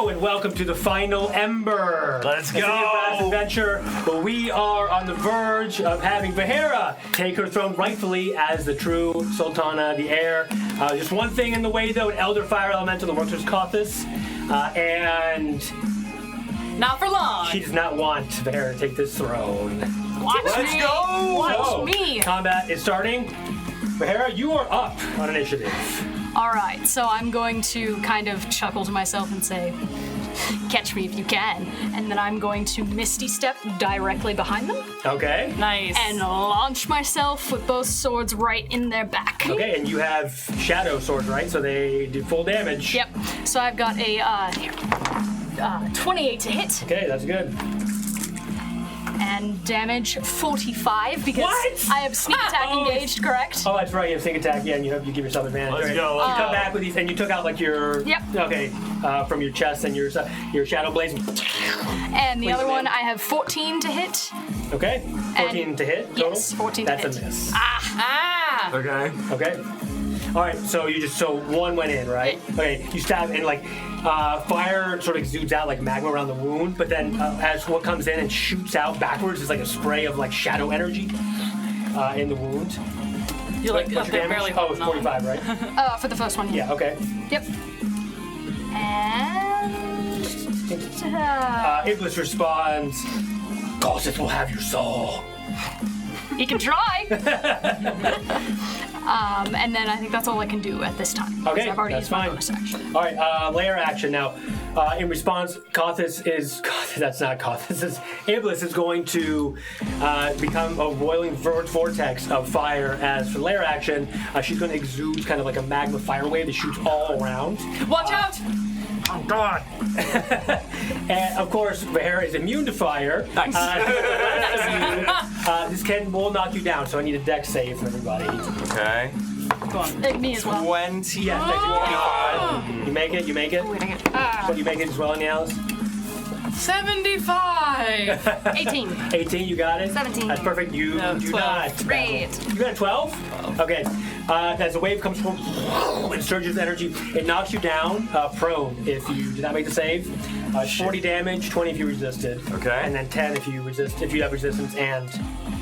Hello and welcome to the Final Ember. Let's This is go. your last adventure, but we are on the verge of having Vahera take her throne rightfully as the true Sultana, the heir. Just one thing in the way though, an Elder Fire Elemental, the works Kothis, and Not for long. she does not want Vahera to take this throne. Let's go. Watch me. Combat is starting. Vahera, you are up on initiative. All right, so I'm going to kind of chuckle to myself and say, "Catch me if you can," and then I'm going to Misty Step directly behind them Okay. Nice. And launch myself with both swords right in their back. Okay, and you have shadow swords, right? So they do full damage. Yep. So I've got a 28 to hit Okay, that's good. and damage 45 because What? I have sneak attack engaged, correct? Oh, that's right. You have sneak attack. Yeah, and you give yourself advantage. Let's All right. go. You come back with these, and you took out like your. Yep. Okay, from your chest and your shadow blaze. And the Please, other ma'am. one, I have 14 to hit. Okay, 14 to hit total. Yes, 14 to That's hit. a miss. Ah! Okay. Okay. All right. So one went in, right? Okay. You stab and like fire sort of exudes out like magma around the wound, but then as what comes in and shoots out backwards is like a spray of like shadow energy in the wound. You're like What's your damage? barely Oh, it's holding on. 45, right? For the first one, Yeah. Okay. Yep. And Iblis responds, Gossip will have your soul. he can try. And then I think that's all I can do at this time. 'cause Okay, I've already that's used my fine. bonus action. All right, layer action now. In response, that's not Kothis. Iblis is going to become a roiling vortex of fire. As for layer action, she's going to exude kind of like a magma fire wave that shoots all around. Watch out! Oh God. And of course, Vahera is immune to fire. Nice. This will knock you down, so I need a dex save from everybody. Okay. Go on. Me as well. 20. Yes, dex save 25. You make it. You make it. But you make it as well, Alice. 75. 18. 18, you got it? 17. That's perfect. You No, do 12. not. Great. You got a 12? Okay. As the wave comes forward and surges energy, it knocks you down prone if you did not make the save. 40 damage, 20 if you resisted. Okay. And then 10 if you have resistance and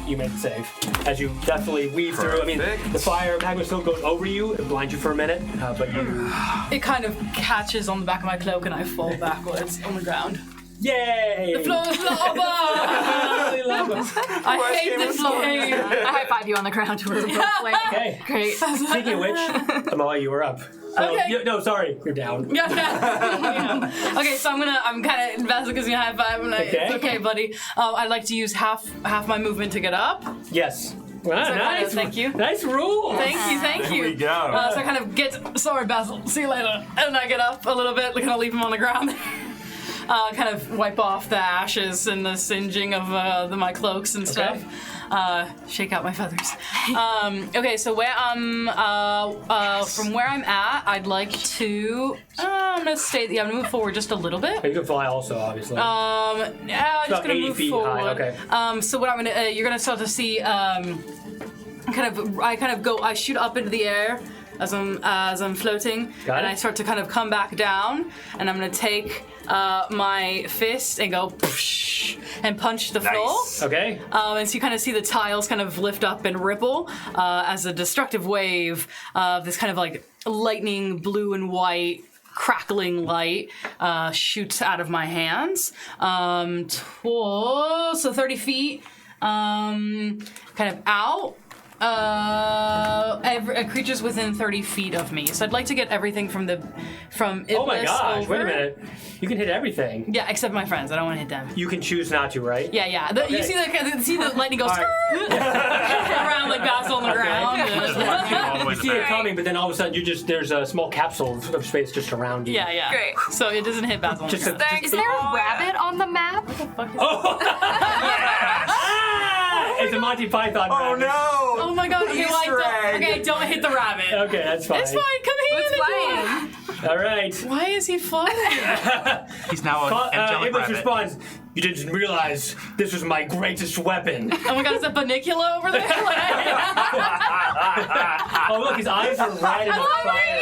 you make the save. As you definitely weave through. I mean, Perfect. the fire magma still goes over you, it blinds you for a minute, but you. It kind of catches on the back of my cloak and I fall backwards on the ground. Yay! The floor is lava! I hate this floor. I high five you on the ground. Okay. Great. Speaking of which, Amalia, you were up. Okay. No, sorry, you're down. Yeah. Okay, so I'm kind of invested because you high five and Okay. it's okay, buddy. I'd like to use half my movement to get up. Yes. Wow, So nice. thank you. Nice rule. Thank you. There we go. So I kind of get. Sorry, Basil. See you later. And I get up a little bit, kind of leave him on the ground. Kind of wipe off the ashes and the singeing of my cloaks and stuff. Shake out my feathers. Okay, so where I'm from where I'm at, I'd like to. I'm gonna stay. Yeah, I'm gonna move forward just a little bit. You can fly also, obviously. Yeah, I'm just about gonna 80 move feet forward. high, okay. So what I'm gonna, you're gonna start to see. I shoot up into the air as I'm floating, Got and it. I start to kind of come back down, and I'm gonna take my fist and go and punch the floor. Okay. And so you kind of see the tiles kind of lift up and ripple as a destructive wave of this kind of like lightning blue and white crackling light shoots out of my hands. So 30 feet kind of out. Creatures within 30 feet of me. So I'd like to get everything from Iblis Oh my gosh, over. wait a minute. You can hit everything. Yeah, except my friends. I don't want to hit them. You can choose not to, right? Yeah. You Okay. see the lightning goes All right. around like Basil on the ground. You see it coming, but then all of a sudden there's a small capsule of space just around you. Yeah. Great. So it doesn't hit Basil on the Just ground. Thanks. Is there a rabbit on the map? Oh! It's a Monty Python Oh rabbit. no! Oh my god, okay, Easter egg. don't hit the rabbit. Okay, that's fine. It's fine, come here. It's flying. All right. Why is he flying? He's now an angelic Iblis rabbit. responds, you didn't realize this was my greatest weapon. Oh my god, is that Banicula over there? Oh, look, his eyes are red and on fire.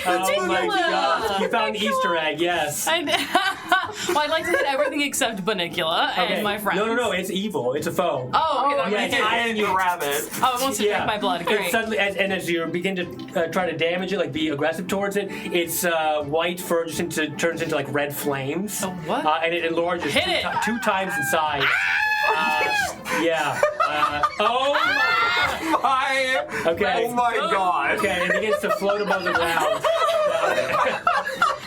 Oh my god! You found the Easter egg. Yes. Well, I'd like to hit everything except Banicula and my friends. No. It's evil. It's a foe. Oh, okay. That Yeah, makes it's sense. eyeing you, rabbit. Oh, it wants to drink my blood. Great. It's suddenly, as you begin to try to damage it, like be aggressive towards it, its white fur just turns into like red flames. Oh, what? And it enlarges two times in size. Yeah. Oh my! Okay. Oh my god. Okay, it begins to float above the ground.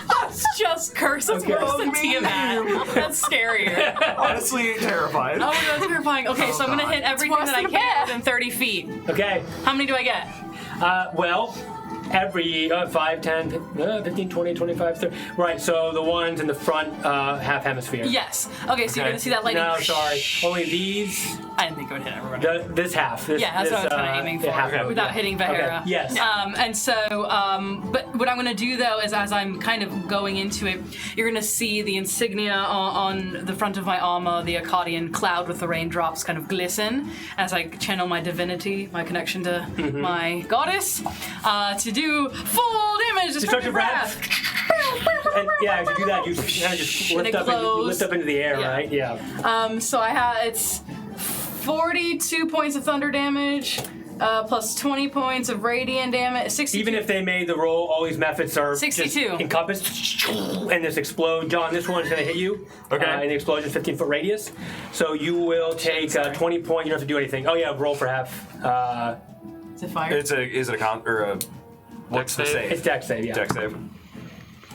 That's just Curse of Worse than Tiamat. That's scarier. Honestly, terrified. Oh, that's terrifying. Okay, so I'm gonna hit everything that I can within 30 feet. Okay. How many do I get? Well, every 5, 10, 15, 20, 25, 30. Right, so the ones in the front half hemisphere. Yes. Okay, so you're gonna see that lightning. No, sorry. Only these. I didn't think it would hit everyone. This half. This, Yeah, that's what I was kind of aiming for, without hitting Vahera. Okay. Yes. And so, but what I'm going to do though is, as I'm kind of going into it, you're going to see the insignia on the front of my armor, the Akkadian cloud with the raindrops, kind of glisten as I channel my divinity, my connection to my goddess, to do full damage. Destructive breath. And yeah, as you do that, you kind of just lift up into the air, right? Yeah. So I have it's 42 points of thunder damage, plus 20 points of radiant damage. 62. Even if they made the roll, all these methods are 62. just encompassed and this explode. John, this one's going to hit you. Okay. And the explosion 15-foot radius. So you will take 20 points. You don't have to do anything. Oh yeah, roll for half. Is it fire? Is it a con or a what's the save? It's dex save, yeah. Dex save.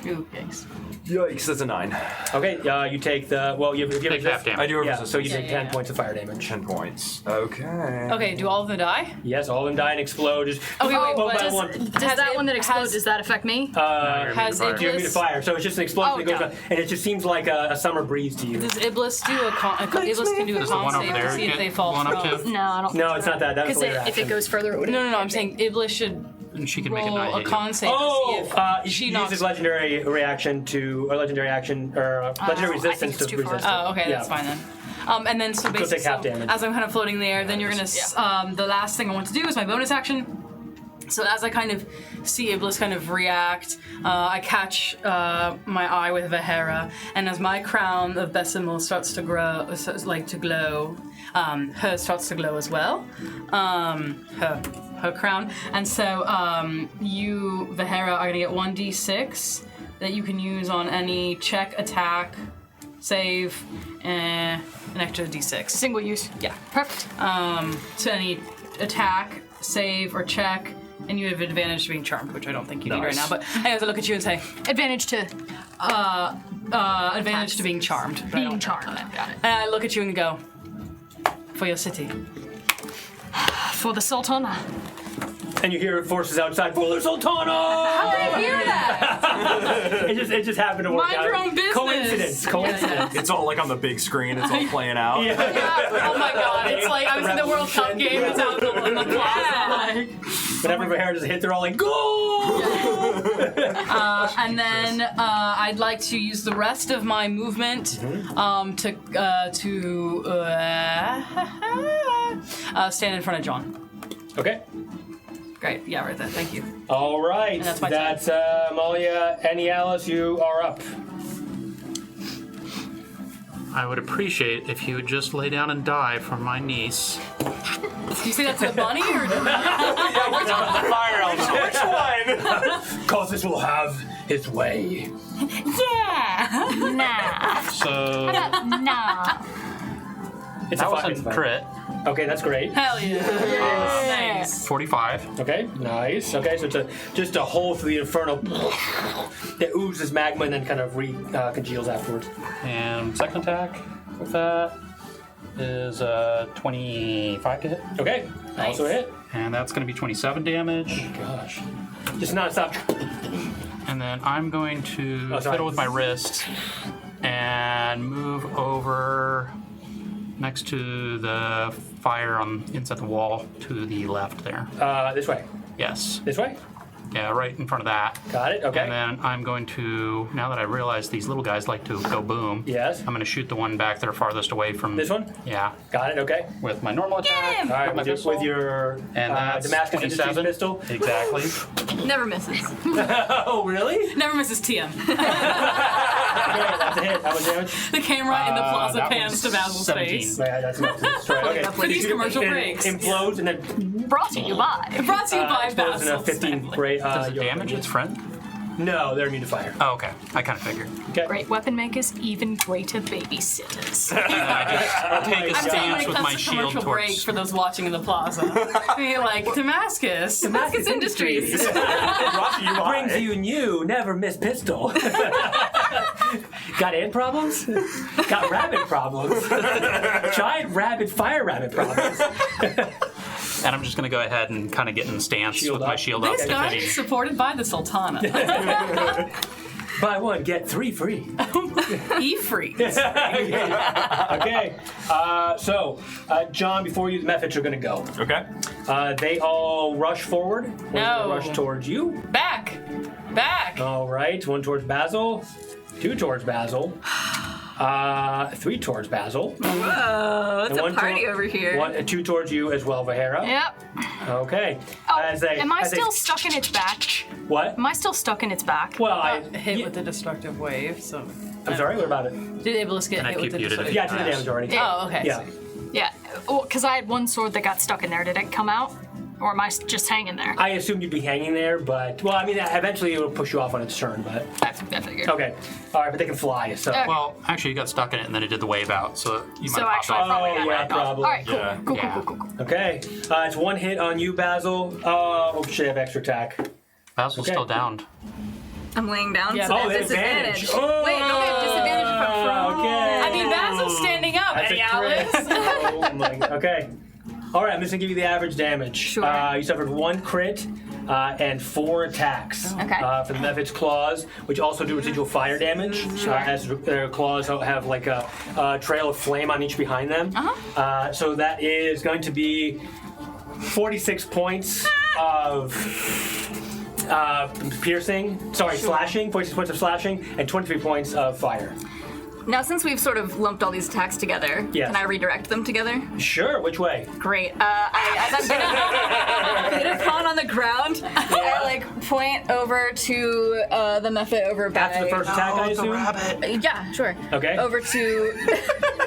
Ooh, yikes. Yikes, that's a 9. Okay, you take the if you Take half damage. I do Yeah, so you take 10 yeah. points of fire damage. 10 points. Okay. Okay, do all of them die? Yes, all of them die and explode. Just Okay, wait, one but by one. Does that one that explodes, does that affect me? Has You immune to Iblis, fire, so it's just an explosion Oh, that goes yeah. on, and it just seems like a summer breeze to you. does Iblis do Iblis can do a Does the con one over save to there see if get they fall one up from- too? No, I don't. No, it's not that. That's Because the later if it action. goes further, it would. No, I'm saying Iblis should And she can make a roll 9 a hit you. con save Oh, to see if she she knocks. uses legendary reaction to, or legendary action, or legendary I think resistance it's to too far. resist. Oh, okay, Yeah. that's fine then. And then so basically, take half damage. as I'm kind of floating there, then you're gonna. The last thing I want to do is my bonus action. So as I kind of see Iblis kind of react, I catch my eye with Vahera, and as my crown of Besimil starts to grow, to glow, hers starts to glow as well. Her crown, and so you, Vahera, are gonna get 1d6 that you can use on any check, attack, save, and an extra d6. Single use. Yeah. Perfect. So any attack, save, or check, and you have advantage to being charmed, which I don't think you need right now. But I have to look at you and say, Advantage to advantage to being charmed. But I being don't- charmed. Got it. And I look at you and go, for your city. For the Sultan. And you hear forces outside, for the Sultana! How did I hear that? It just happened to work Mind out. your own business. Coincidence. It's all like on the big screen, it's all playing out. Yeah. Oh my god, it's like I was in the World Cup game, it's out in the plaza. Like. Whenever Vahera just hit, they're all like, go! And then I'd like to use the rest of my movement to stand in front of John. Okay. Great, yeah, right there. Thank you. All right. And that's my That's Amalia. Any Alice, you are up. I would appreciate if you would just lay down and die for my niece. Do you say that to the bunny or? Fire element. Which one? Causes will have his way. Yeah. Nah. So Nah. It's that a was fucking a crit. Okay, that's great. Hell yeah! Nice. 45. Okay, nice. Okay, so it's just a hole through the inferno that oozes magma and then kind of congeals afterwards. And second attack with that is 25 to hit. Okay, Nice. also a hit. And that's going to be 27 damage. Gosh, just non-stop. And then I'm going to Oh, sorry. fiddle with my wrist and move over next to the fire on inside the wall to the left there. This way. Yes. This way. Yeah, right in front of that. Got it. Okay. And then I'm going to, now that I realize these little guys like to go boom, Yes. I'm going to shoot the one back there farthest away from... This one? Yeah. Got it. Okay. With my normal attack. him! All right. my With your And that's Damascus Industries 27. pistol. Exactly. Never misses. Oh, really? Never misses TM. Okay, that's a hit. How much damage? The camera in the plaza that pans was to Basil's 17. face. Yeah, that's enough to destroy. Okay. For these commercial breaks. Implodes and then Brought to you by. Brought to you by explodes in a Basil's 15 family. rate. Does it damage its friend? No, they're immune to fire. Oh, okay. I kind of figured. Okay. Great weapon makers, even greater babysitters. I'll take a I'm saying when stance it with comes my to shield commercial break towards... for those watching in the plaza. Be like, Damascus Industries. Brought to you by- Brings you new, never miss pistol. Got ant problems? Got rabbit problems? Giant rabbit, fire rabbit problems? And I'm just going to go ahead and kind of get in the stance Shield with my up. shield up. This gun is supported by the Sultana. Buy one, get 3 free. Efreets. Okay, so John, before you, the methods are going to go. Okay. They all rush forward. One's gonna No. rush towards you. Back. Back. All right, 1 towards Basil, 2 towards Basil, 3 towards Basil. Whoa, it's And a one party tor- over here. 2 towards you as well, Vahera. Yep. Okay. Oh, am I as still stuck in its back? What? Am I still stuck in its back? Well, Hit with the destructive wave, so. I'm sorry. What about it? Did Iblis get And I hit with keep the muted if destructive Yeah, you I took the damage already. Oh, okay. Yeah. Yeah. Because I had one sword that got stuck in there. Did it come out? Or am I just hanging there? I assumed you'd be hanging there, but well, I mean, eventually it'll push you off on its turn, but I figured. okay. All right, but they can fly. So. Okay. Well, actually, you got stuck in it, and then it did the wave out, so you might So have actually, I popped off. probably Oh, got yeah, knocked off. probably. All right, cool. Yeah. Cool, Yeah. cool. Okay. It's 1 hit on you, Basil. Oh shit! I have extra attack. Basil's Okay. still downed. I'm laying down. Yeah. So Oh, that's advantage. disadvantage. Oh, Wait, don't we have disadvantage if I'm prone? Okay. I mean, Basil's standing up, That's Eddie a crit. Alice. Oh my. Okay. All right, I'm just gonna give you the average damage. Sure. You suffered 1 crit and 4 attacks. Okay. For the Mephit's claws, which also do residual fire damage, as their claws have like a trail of flame on each behind them. So that is going to be 46 points of piercing. Sorry, slashing. 46 points of slashing and 23 points of fire. Now, since we've sort of lumped all these attacks together, Yes. can I redirect them together? Sure. Which way? Great. As I'm gonna pawn on the ground, I like point over to the Mephit over by. After the first attack, I assume. Yeah, sure. Okay. Over to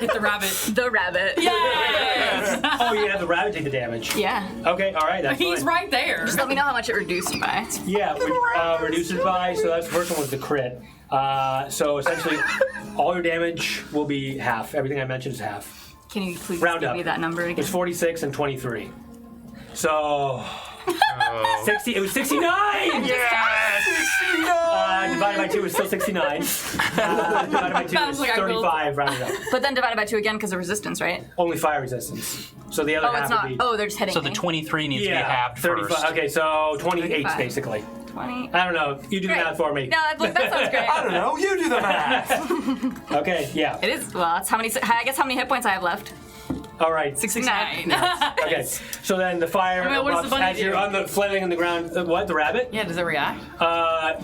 Hit the rabbit. the rabbit. Yes! Oh, you have the rabbit take the damage. Yeah. Okay. All right. That's He's fine. right there. Just let me know how much it reduced by. Yeah, reduces by, so that's the first one was the crit. So essentially, all your damage will be half. Everything I mentioned is half. Can you please Round give up. me that number again? It's 46 and 23. So, 60, it was 69! Divided by 2 is still 69. Divided by 2 Sounds is like I will. 35, rounded up. But then divided by 2 again because of resistance, right? Only fire resistance. So the other Oh, half it's not. would be... Oh, they're just hitting So me. the 23 needs to be halved 35. first. Okay, so 28 35. basically. 20. I don't know. You do the Great. math for me. No, that sounds great. I don't know. You do the math. Okay, yeah. It is. Well, that's how many. I guess how many hit points I have left. All right. 69. Okay, so then the fire I mean, what does the erupts bunny as you're do? on the flailing on the ground. What? The rabbit? Yeah, does it react?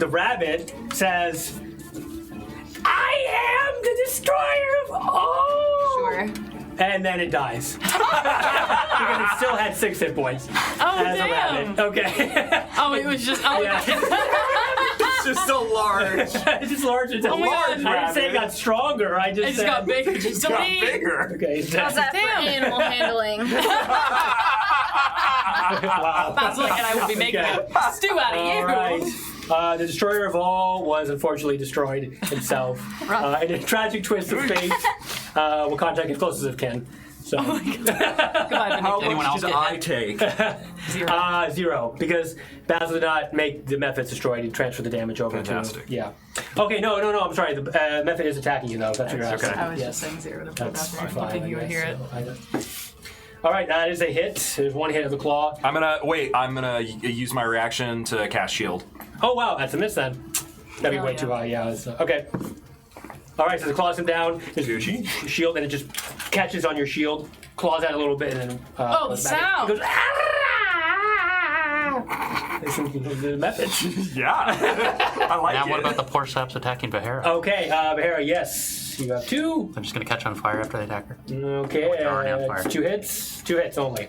The rabbit says, "I am the destroyer of all." Sure. And then it dies because it still had 6 hit points Oh, as a damn. rabbit. Okay. Oh, it was just. Oh, Yeah. It's just so large. It's just large. It's Oh my God. I didn't say it got stronger. I just it just said got bigger. Just Delete. got bigger. Okay. it's How's that Damn. for animal handling? Wow. That's like, and I will be making Okay. a stew out of you. All right. The destroyer of all was unfortunately destroyed himself. In a tragic twist of fate, we'll contact as close as it can. So, Goodbye, How Anyone much else did get I take? 0 because Basil did not make the Mephits destroyed. He transferred the damage over Fantastic. to yeah. Okay, no. I'm sorry. The Mephit is attacking you though. That's what you're asking. okay. I was Yes. just saying 0 to put That's that there. I fine. don't think you I would hear it. guess, so. All right, that is a hit. There's 1 hit of the claw. I'm gonna use my reaction to cast shield. Oh wow, that's a miss then. That'd be Hell way yeah. too high. Yeah. Okay. All right, so the claws him down. His shield, and it just catches on your shield, claws out a little bit, and then. Oh, the goes back. sound. He goes, "Ah!" the methods. Yeah. I like Now, it. what about the poor saps attacking Bahara? Okay, Bahara, yes. You have 2. I'm just gonna catch on fire after they attack her. Okay, they're already on fire. it's 2 hits. 2 hits only.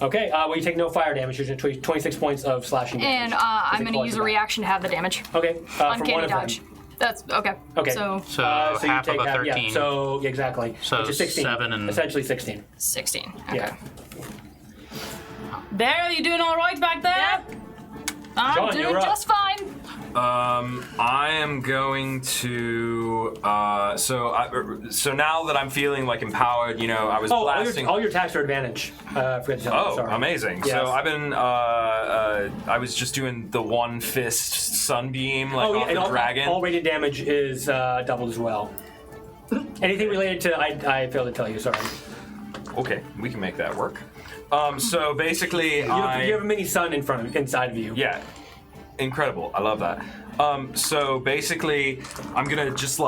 Okay, well, you take no fire damage. You're 26 points of slashing damage. And I'm Take going to one use to a that. reaction to have the damage. Okay, from one Uncanny of dodge. them. That's okay. Okay. So So you half of take a half, 13. Yeah, so exactly. So which is 16. 7 and- essentially 16. 16. Okay. Yeah. There, you doing all right back there? I'm John, doing you're up. just fine. I am going to. So now that I'm feeling like empowered, I was Oh, blasting. all your attacks are advantage. I forgot to tell you. Oh, Sorry. amazing! Yes. So I've been. I was just doing the one fist sunbeam like off and the dragon. all radiant damage is doubled as well. Anything related to I failed to tell you. Sorry. Okay, we can make that work. So basically, You have a mini sun inside of you. Yeah, incredible. I love that. So basically, I'm gonna just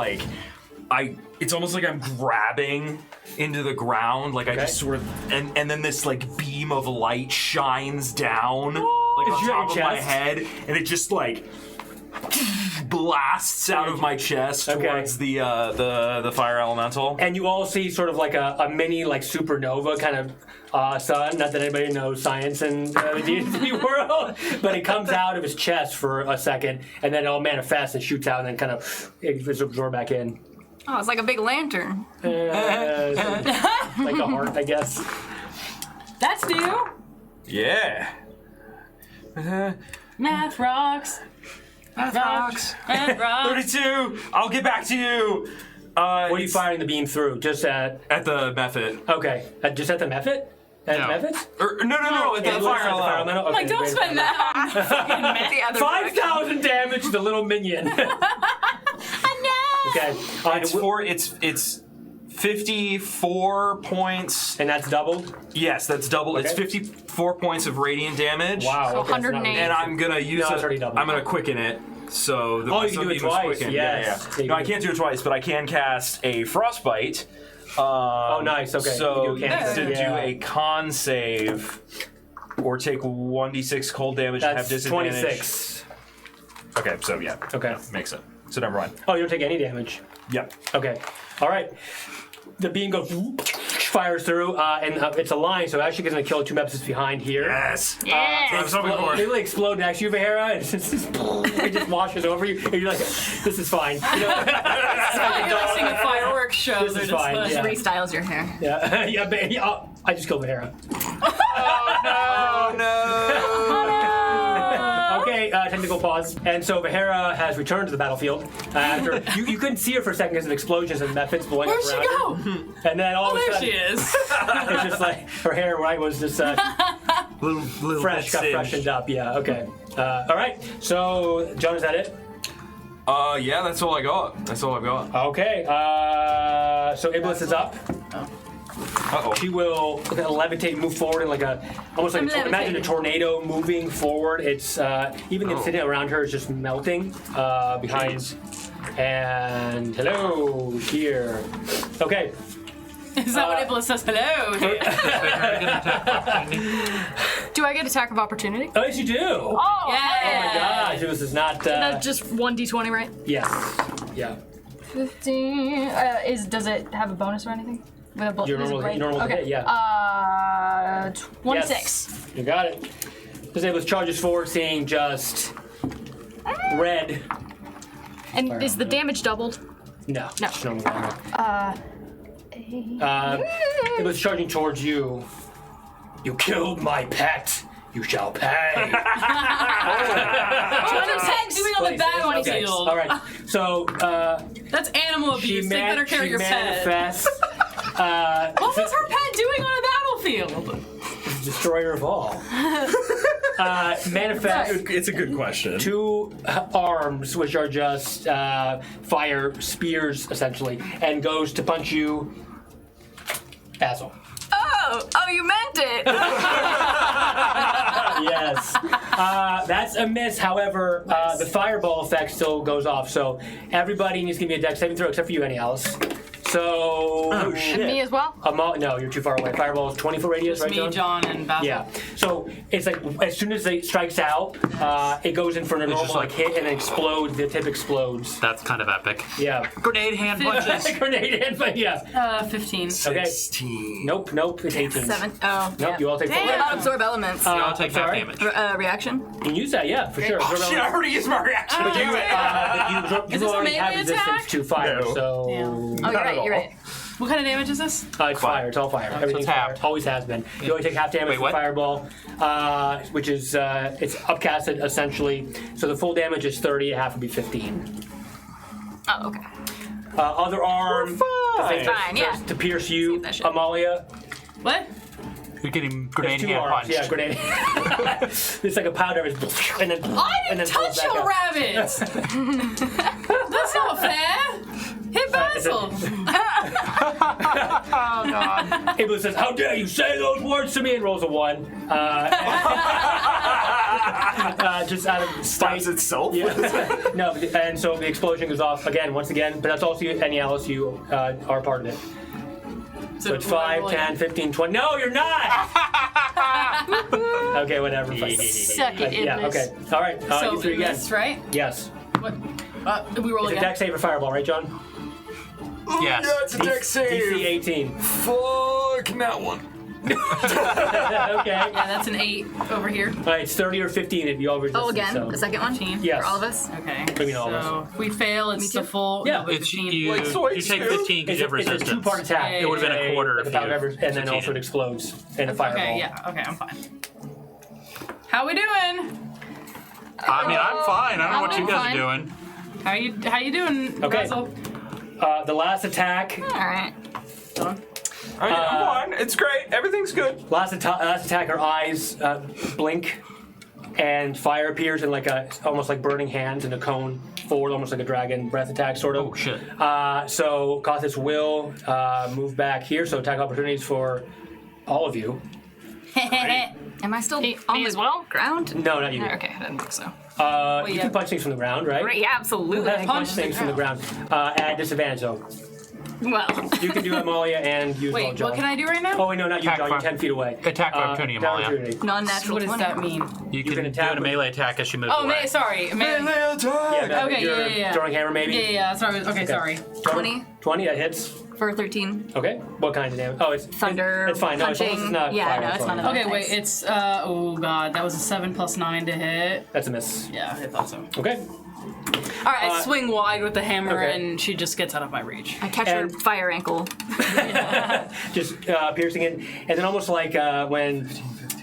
it's almost like I'm grabbing into the ground, like I Okay. just sort of, and then this like beam of light shines down, like Is on your top of my chest? head, and it just like blasts out of my chest Okay. towards the fire elemental. And you all see sort of like a mini like supernova kind of sun. Not that anybody knows science in the D&D world, but it comes out of his chest for a second, and then it all manifests and shoots out, and then kind of it's absorbed back in. Oh, it's like a big lantern. Like a heart, I guess. That's new. Yeah. Math rocks. Math rocks. Math rocks. 32. I'll get back to you. What are you It's firing the beam through? Just at at the method? okay, just at the method. At No. the methods? No, at the fire elemental. elemental. Like, don't spend that on fucking math. The other direction. 5,000 damage to the little minion. Okay, It's 54 points. and that's doubled. Yes, that's double. It's Okay. 54 points of radiant damage. Wow, So okay, that's not 108. And I'm gonna use No, it. it's already doubled. I'm gonna quicken it. So the Oh, you can do it sunbeam is twice, quickened. yes. Yeah. No, I can't do it twice, but I can cast a frostbite. Oh, nice. Okay. So You he do a needs cancer, to do yeah. a con save or take 1d6 cold damage and have That's disadvantage. 26. Okay, so yeah. Okay. Makes it. So never mind. Oh, you don't take any damage. Yep. Okay. All right. The beam goes, fires through, and it's a line, so it actually going to kill 2 members behind here. Yes. Yeah. I was hoping for It it. really explode next to you, Bahara, and it just washes over you, and you're like, this is fine. You know? Interesting the fireworks shows This are is just fine, like, yeah. Restyles your hair. Yeah, yeah, I just killed Bahara. Oh no. Okay, technical pause. And so Bahara has returned to the battlefield after you couldn't see her for a second because of explosions and methods blowing Where'd up she around go? her. And then all Oh, of a there sudden, she is. it's just like her hair right was just Little fresh, bit got singed. freshened up. Yeah. Okay. All right. So John, is that it? Yeah, that's all I got. That's all I've got. Okay. So Iblis is up. Uh-oh. She will levitate, move forward in like almost like I'm imagine a levitating. tornado moving forward. It's even the incident around her is just melting behind. And hello here. Okay. Is that what Iblis says? Hello. Do I get attack of opportunity? Oh, yes, you do. Oh Yeah. my gosh, Iblis is not. That's just 1d20, right? Yes. Yeah. 15. Does it have a bonus or anything? With a Your is it normal, great? normal Okay. hit, yeah. 26. Yes. You got it. This Iblis charges forward, seeing just red. And is the damage doubled? No. No. Just normal armor. It was charging towards you. You killed my pet. You shall pay. What is that doing on the battlefield? All right. So That's animal she, abuse. They better carry your pet. manifests. What was her pet doing on a battlefield? Destroyer of all. Manifest It's a good question. 2 arms, which are just fire spears, essentially, and goes to punch you. Asshole. Oh, you meant it. Yes. That's a miss. However, the fireball effect still goes off. So everybody needs to give me a dex saving throw except for you, Annie Alice. So. Oh shit. Me as well? No, you're too far away. Fireball is 20-foot radius, right, Me, John, and Basil. Yeah. So it's like as soon as it strikes out, it goes in for a normal just like- hit and then explodes. The tip explodes. That's kind of epic. Yeah. Grenade hand punches. Grenade hand, but yeah. 15. Okay. 16. Nope. It's 18. 7. Oh. Nope. yeah. You all take. What about absorb elements? You all take half sorry? damage. Reaction? You can use that, yeah, for sure. Oh shit! I already used my reaction. But you Is this a already have melee resistance attack? to fire, No. so Oh, Not you're at right. all. You're right. What kind of damage is this? it's fire. It's all fire. Everything's fire. halved. Always has been. You only take half damage Wait, from what? fireball, which is it's upcasted essentially. So the full damage is 30. Half would be 15. Oh, okay. Other arm. the thing Fine, yeah. to pierce you, that shit. Amalia. What? You're getting There's grenade two hand arms. punched. Yeah, grenade. It's like a powder, and then I and didn't then pulls touch back your up. rabbit! That's not fair! Hit Basil! Oh god. Abel says, "How dare you say those words to me?" and rolls a 1. Just out of spite. Stabs itself. Yeah. No, and so the explosion goes off again, once again, but that's also you, any Alice, you are part of it. So it's 5, 10, 15, 20. No, you're not! Okay, whatever. Fine. Suck it, Yeah, Iblis. okay. All right, So you three again. this, right? Yes. What? We roll It's a again. deck save or fireball, right, John? Yes. Yeah, it's a deck save. DC 18. Fuck that one. Okay. Yeah, that's an 8 over here. All right, it's 30 or 15 if you all resist. Oh, again? So. The second one? 15. Yes. For all of us? Okay. do you mean all of So if we fail, it's too? the full. Yeah. no, but It's 15. you. Like soy You take stew? 15 because you have It's a resistance. 2-part attack. Yeah, It would have been a quarter Like if a powder you ever, and then succeeded. also it explodes in a fireball. Okay, yeah. Okay, I'm fine. How we doing? I mean, I'm fine. I don't know what you guys fine. are doing. How you doing, Okay. Basil? The last attack. Alright. Done. I mean, I'm fine. It's great. Everything's good. Last attack. Her eyes blink, and fire appears in like almost like burning hands in a cone forward, almost like a dragon breath attack, sort of. Oh shit. So Kothis will move back here. So attack opportunities for all of you. Am I still Me on the as well? ground? No, not you. Okay, I didn't think so. You yeah. can punch things from the ground, right? Right, yeah, absolutely. You can punch things from the ground. At disadvantage, though. Well, You can do Amalia and use Wait, John. what can I do right now? Oh wait, no, not you, Attack John. You're by- 10 feet away. Attack by opportunity, down Amalia. opportunity. non-natural What does 20. that mean? You can can do attack a melee attack as you move Oh, away. sorry. Man. Yeah, no, Okay, you're yeah. throwing hammer, maybe. Yeah. Sorry. Okay, sorry. 20 20. That hits. for 13. Okay. What kind of damage? Oh, it's Thunder, It's fine. No, it's punching. not Yeah, fire. no, it's fine. not Okay, Nice. wait. It's oh god, that was a 7 + 9 to hit. That's a miss. Yeah, I thought so. Okay. All right, I swing wide with the hammer, okay. and she just gets out of my reach. I catch her And- fire ankle. Just piercing it, and then almost like when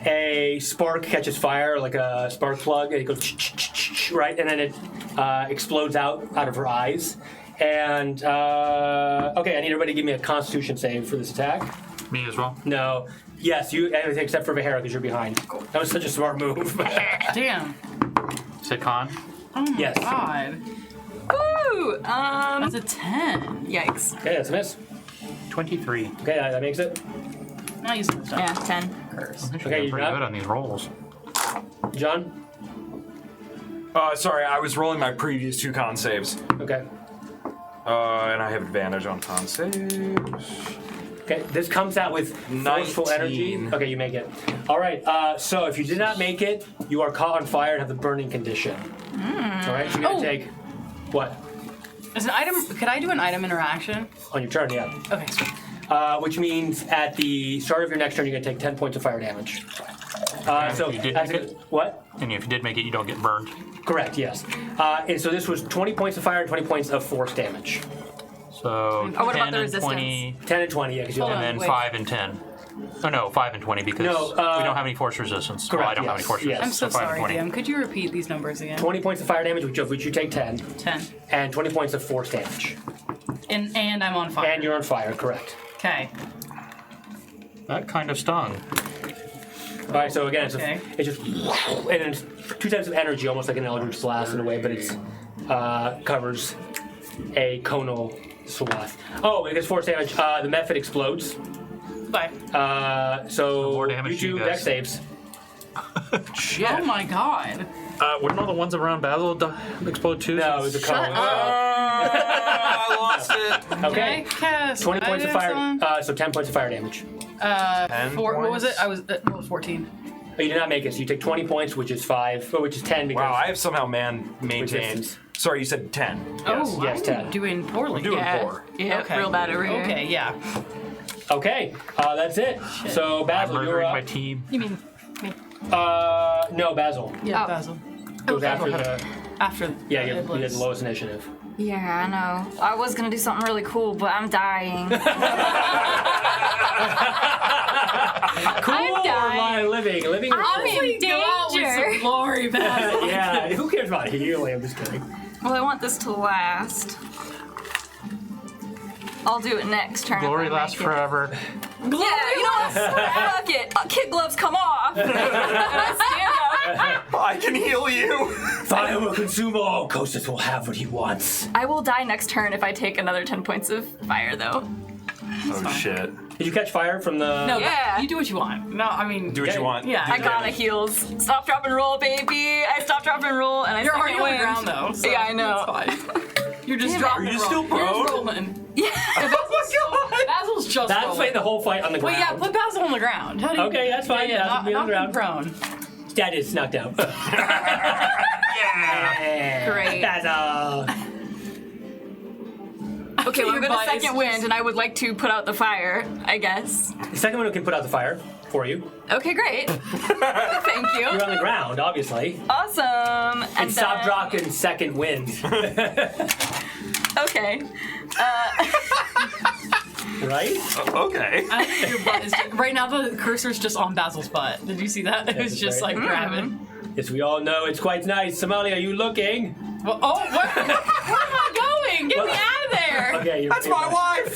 a spark catches fire, like a spark plug, and it goes right, and then it explodes out of her eyes. And okay, I need everybody to give me a Constitution save for this attack. Me as well. No. Yes, you everything except for Vahera because you're behind. That was such a smart move. Damn. Say con. Yes. God. Woo! That's a 10. Yikes. Okay, that's a miss. 23. Okay, that makes it. Not using this stuff. Yeah, 10. Curse. I'm Okay, pretty you're not- good on these rolls. John. Sorry, I was rolling my previous 2 con saves. Okay. And I have advantage on con saves. Okay, this comes out with forceful energy. 19. Okay, you make it. All right, so if you did not make it, you are caught on fire and have the burning condition. All right, so you're going to take, what? Is an item? Could I do an item interaction? On your turn, yeah. Okay, sweet. Which means at the start of your next turn, you're going to take 10 points of fire damage. So, you did as make a- it? what? And if you did make it, you don't get burned. Correct, yes. And so this was 20 points of fire and 20 points of force damage. So Oh, what 10 about the and resistance? 20, 10 and 20, yeah, because you Hold don't and have... then wait. 5 and 10. Oh no, 5 and 20 because No, we don't have any force resistance. Well, I correct, don't have any yes, force yes. resistance. I'm so 5 and sorry, 20. DM. Could you repeat these numbers again? 20 points of fire damage, of which you take 10, 10. and 20 points of force damage. And I'm on fire. And you're on fire, correct. Okay. That kind of stung. All right, so again, Okay. it's just, and it's 2 types of energy, almost like an eldritch blast in a way, but it's covers a conal swath. Oh, it gets force damage. The method explodes. Bye. So more damage you to you do guys. dex saves. Oh my god. Wouldn't all the ones around Basil explode too? No, it was a conal. I cast it. Okay. Cast 20 points of items fire. on- So 10 points of fire damage. 10 what was it? points. I was what was 14. Oh, you did not make it, so you take 20 points, which is 5, which is 10 because. Wow, I have somehow maintained. Resistance. Sorry, you said 10. Yes. Oh, Yes, I'm 10. doing poorly. Doing Yeah. poor. Yeah, Okay. real bad over here. Okay, yeah. Okay, that's it. So Basil, you're Murdering up. my team. You mean me? No, Basil. Yeah, Oh. Basil. It was after the. After Yeah, you Iblis. had the lowest initiative. Yeah, I know. I was gonna do something really cool, but I'm dying. Cool I'm or dying. am I living? Living or I'm in Go out with danger. some glory, Basil. Yeah, who cares about healing? I'm just kidding. Well, I want this to last. I'll do it next turn. Glory if I lasts make it. forever. Yeah, you know what? Fuck it. Kid gloves come off. And I stand up. I can heal you. Fire will consume all. Kostas will have what he wants. I will die next turn if I take another 10 points of fire, though. Oh shit. Did you catch fire from the? No, Yeah. you do what you want. No, I mean, Do what you want. Yeah. Do I gotta damage. heals. Stop, drop, and roll, baby. I stop, drop, and roll, and I You're second already on the wind. ground though. So Yeah, I know. It's fine. You're just Damn it. dropping. Are you and still rolling. You're just prone? rolling. Yeah. Basil's just That's rolling. playing the whole fight on the Well, ground. yeah, put Basil on the ground. How do you, Okay, that's fine. Yeah, Basil not, be on the not prone. That is knocked out. Great. Basil. Okay, well, Your I'm gonna butt is second wind, and I would like to put out the fire, I guess. The second one can put out the fire for you. Okay, great. Thank you. You're on the ground, obviously. Awesome. And And stop, then- drop, and second wind. Okay. Right? Okay. I think your butt is just, right now the cursor's just on Basil's butt. Did you see that? It was it's just right. like grabbing. Yes, we all know it's quite nice. Amalia, are you looking? Well, oh, where am I going? Get me out of there! Okay, you're. That's my wife.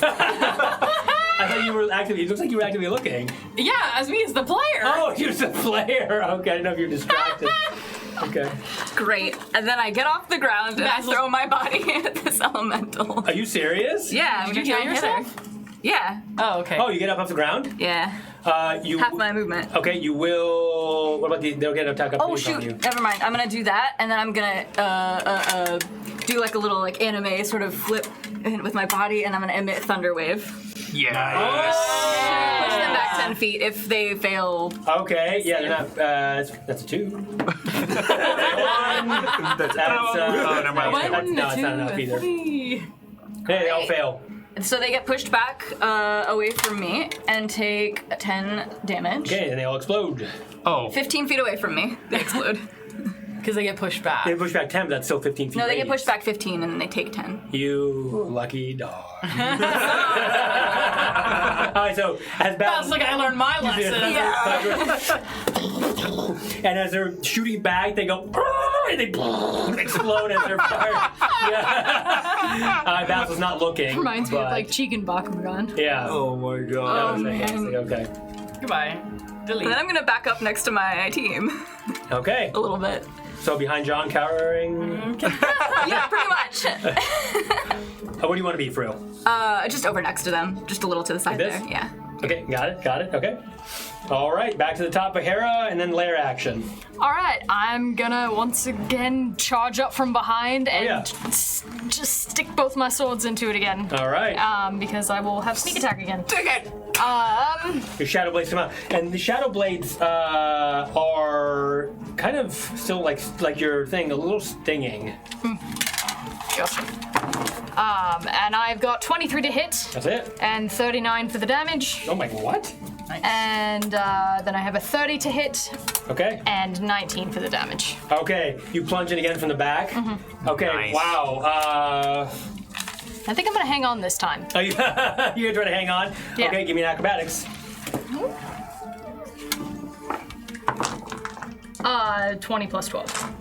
I thought you were actively. It looks like you were actively looking. Yeah, as me as the player. Oh, you're the player. Okay, I didn't know if you're distracted. Okay. Great. And then I get off the ground and I Basil's- throw my body at this elemental. Are you serious? Yeah, I'm Did gonna you try heal and hit her. yourself? Yeah. Oh, okay. Oh, you get up off the ground? Yeah. You. Half my movement. Okay, you will. What about they'll get an attack up Oh on shoot! you. Never mind. I'm gonna do that, and then I'm gonna do like a little like anime sort of flip with my body, and I'm gonna emit thunder wave. Yeah. Push them back 10 feet if they fail. Okay, yeah, they're not. That's a 2. That's Oh, never mind. that's, no, it's not enough either. Hey, they all fail. So they get pushed back away from me and take 10 damage. Okay, and they all explode. Oh. 15 feet away from me, they explode. Because they get pushed back. They push back 10, but that's still 15 feet. No, they get radius. pushed back 15 and then they take 10. You lucky dog. Alright, so as Sounds like I learned my lesson. And as they're shooting back, they go and they explode as they're fired. Yeah. Basil's not looking. Reminds me of but- like Cheek and Bakugan. Yeah. Oh my That god. was fantastic. Okay. Goodbye. Delete. And then I'm gonna back up next to my team Okay. a little bit. So behind John cowering. Yeah, pretty much. What do you want to be, for real? Just over next to them, just a little to the side Like this? there. Yeah. Okay, got it. Okay. All right, back to the top of Hera, and then lair action. All right, I'm gonna once again charge up from behind and yeah. just stick both my swords into it again. All right. Because I will have sneak attack again. Take it. Um, Your shadow blades come out, and the shadow blades are kind of still like your thing, a little stinging. gotcha. And I've got 23 to hit That's it. and 39 for the damage. Oh my, what? And then I have a 30 to hit Okay. and 19 for the damage. Okay, you plunge in again from the back. Okay, Nice. wow. I think I'm gonna hang on this time. Are you you're trying to hang on? Yeah. Okay, give me an acrobatics. 20 plus 12.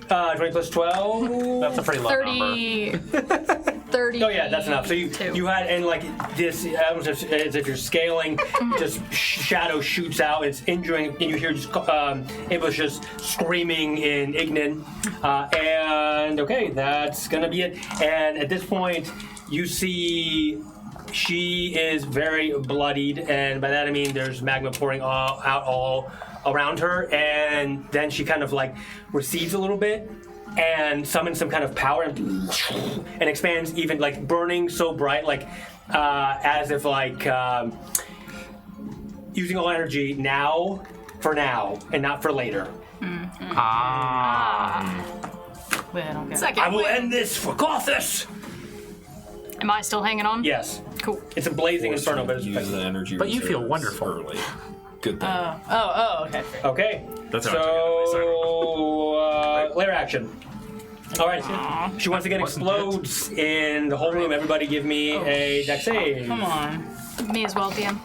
20 plus 12. That's a pretty low number. 30. Oh yeah, that's enough. So you had, and like this, almost as if you're scaling, just shadow shoots out. It's injuring, and you hear just it was just screaming in Ignan. And okay, that's gonna be it. And at this point, you see she is very bloodied, and by that I mean there's magma pouring out all around her. And then she kind of like recedes a little bit. and summons some kind of power and expands even like burning so bright, like as if like using all energy now for now and not for later. Wait, I don't get it. Second. I will end this for Gothis. Am I still hanging on? Yes. Cool. It's a blazing inferno, but it's use the energy. But you feel reserves wonderful. early. Good thing. Okay. okay. That's how I took So layer action. All right. She once again explodes in the whole room. Everybody, give me a dex save. Come on. Me as well, DM.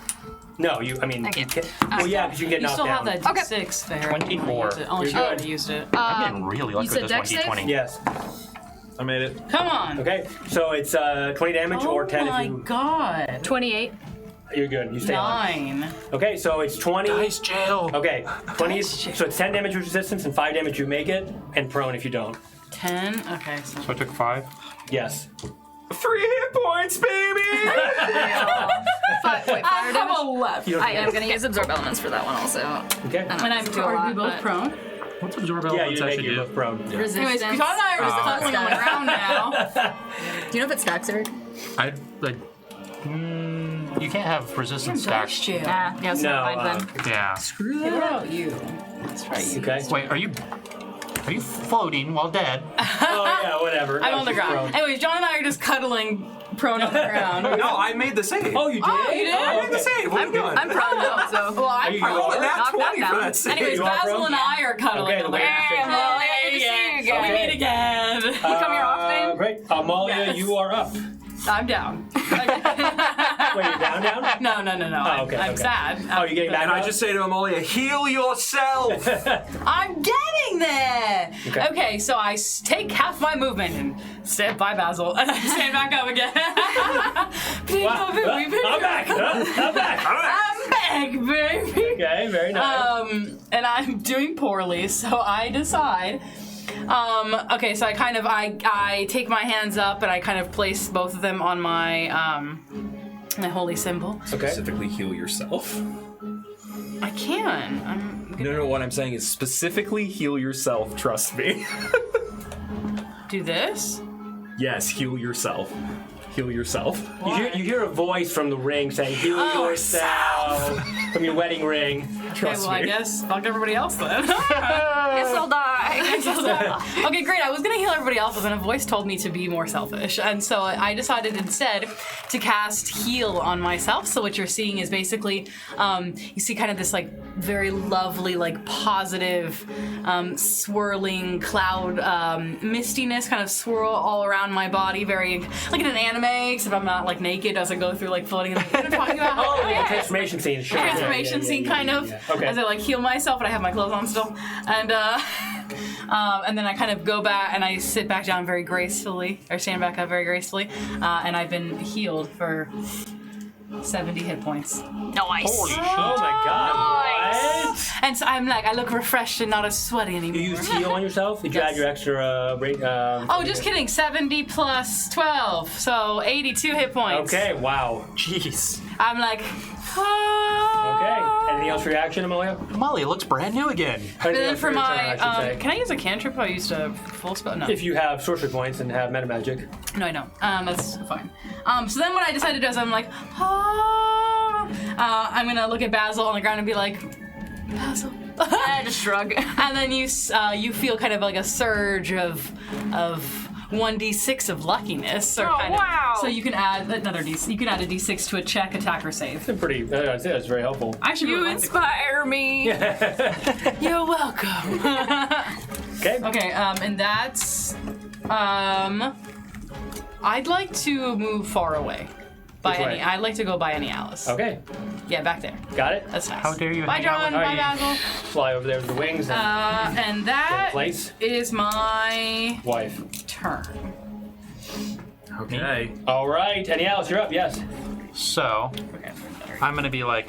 No, you. I mean, Thank you. Well, yeah, because you get You knocked still down. have that Okay. D6 there. 24. Only she You're already good. used it. I'm getting really lucky said with this dex save? 1d20. Yes. I made it. Come on. Okay. So it's 20 damage or 10 Oh my if you. god. 28. You're good. You stay on. 9. Okay, so it's 20. Dice jail. Okay, 20. So it's 10 damage resistance and 5 damage you make it, and prone if you don't. 10. Okay, so So I took 5. Yes. 3 hit points, baby! Wait, fire damage? 11. You don't I am gonna use absorb elements for that one also. Okay. I don't And know I'm if it's a are we lot, both but- prone? What's absorb Yeah, you elements didn't make actually it. You do? look prone. Resistance. Anyways, John and I are just cuddling on the ground now. Do you know if it stacks, Eric? I like. You can't have resistance stacks. Jail. Nah, yeah, it's No, not mine then. Yeah. Screw that. What about you? That's right. You. Okay. Wait, are you floating while dead? Oh yeah, whatever. I'm No, on the she's ground. prone. Anyways, John and I are just cuddling prone on the ground. No, I made the save. Oh, you did? Oh, you did? I made the save. What are you doing? I'm prone though, so. Well, I'm you prone. going? Nat Knock 20 that for down. that save. Anyways, You are Basil prone? and I are cuddling Okay, the on way the you ground. said Well, I get to see you Can we again. meet again? You come here often? Great. Amalia, Yes. you are up. I'm down. Wait, you're down? No. Oh, okay, I'm okay. sad. Oh, you're getting back And I up? just say to Amalia, heal yourself! I'm getting there. Okay. Okay, so I take half my movement and step by Basil, and I stand back up again. I'm back. I'm back. I'm back, baby. Okay, very nice. And I'm doing poorly, so I decide. Okay, so I take my hands up and I kind of place both of them on my my holy symbol. Okay. Specifically heal yourself. I can. I'm gonna No, what I'm saying is specifically heal yourself, trust me. do this. Yes, heal yourself. Heal yourself. You hear a voice from the ring saying, heal Oh, yourself, from your wedding ring. Okay, Trust well, I me. guess fuck everybody else then. Guess I'll die. Okay, great. I was gonna heal everybody else, but then a voice told me to be more selfish, and so I decided instead to cast heal on myself. So what you're seeing is basically, you see kind of this like very lovely, like positive, swirling cloud mistiness kind of swirl all around my body, very like in an anime, except I'm not like naked as I go through like floating. Like, I'm talking about. Oh, yeah, transformation scene. Sure. Transformation scene, kind of, Okay. as I like heal myself, and I have my clothes on still, and then I kind of go back and I sit back down very gracefully, or stand back up very gracefully, and I've been healed for 70 hit points. Nice. Holy shit. Oh my god. What? And so I'm like, I look refreshed and not as sweaty anymore. You used heal on yourself? Did you Yes. add your extra rate? Oh, just kidding. 70 plus 12, so 82 hit points. Okay, wow. Jeez. I'm like, Okay. Anything else for your action, Amalia? Amalia looks brand new again. Anything And then else for your turn, my, I should say? can I use a cantrip? I used a full spell. No. If you have sorcery points and have meta magic. No, I don't. That's fine. So then what I decided to do is I'm like, I'm gonna look at Basil on the ground and be like, Basil. I just shrug. And then you feel kind of like a surge of 1d6 of luckiness. Or Oh, kind of, wow. So you can add another d6. You can add a d6 to a check, attack, or save. It's pretty, I'd say that's very helpful. I actually You really like the- inspire me. You're welcome. Okay. Okay, and that's I'd like to move far away. Which way? I'd like to go by any Alice. Okay. Yeah, back there. Got it? That's nice. How dare you Bye, hang out John. with Bye, me. Basil. Fly over there with the wings and And that place. is my wife. turn. Okay. All right. Any else? You're up. Yes. So, Okay. I'm gonna be like.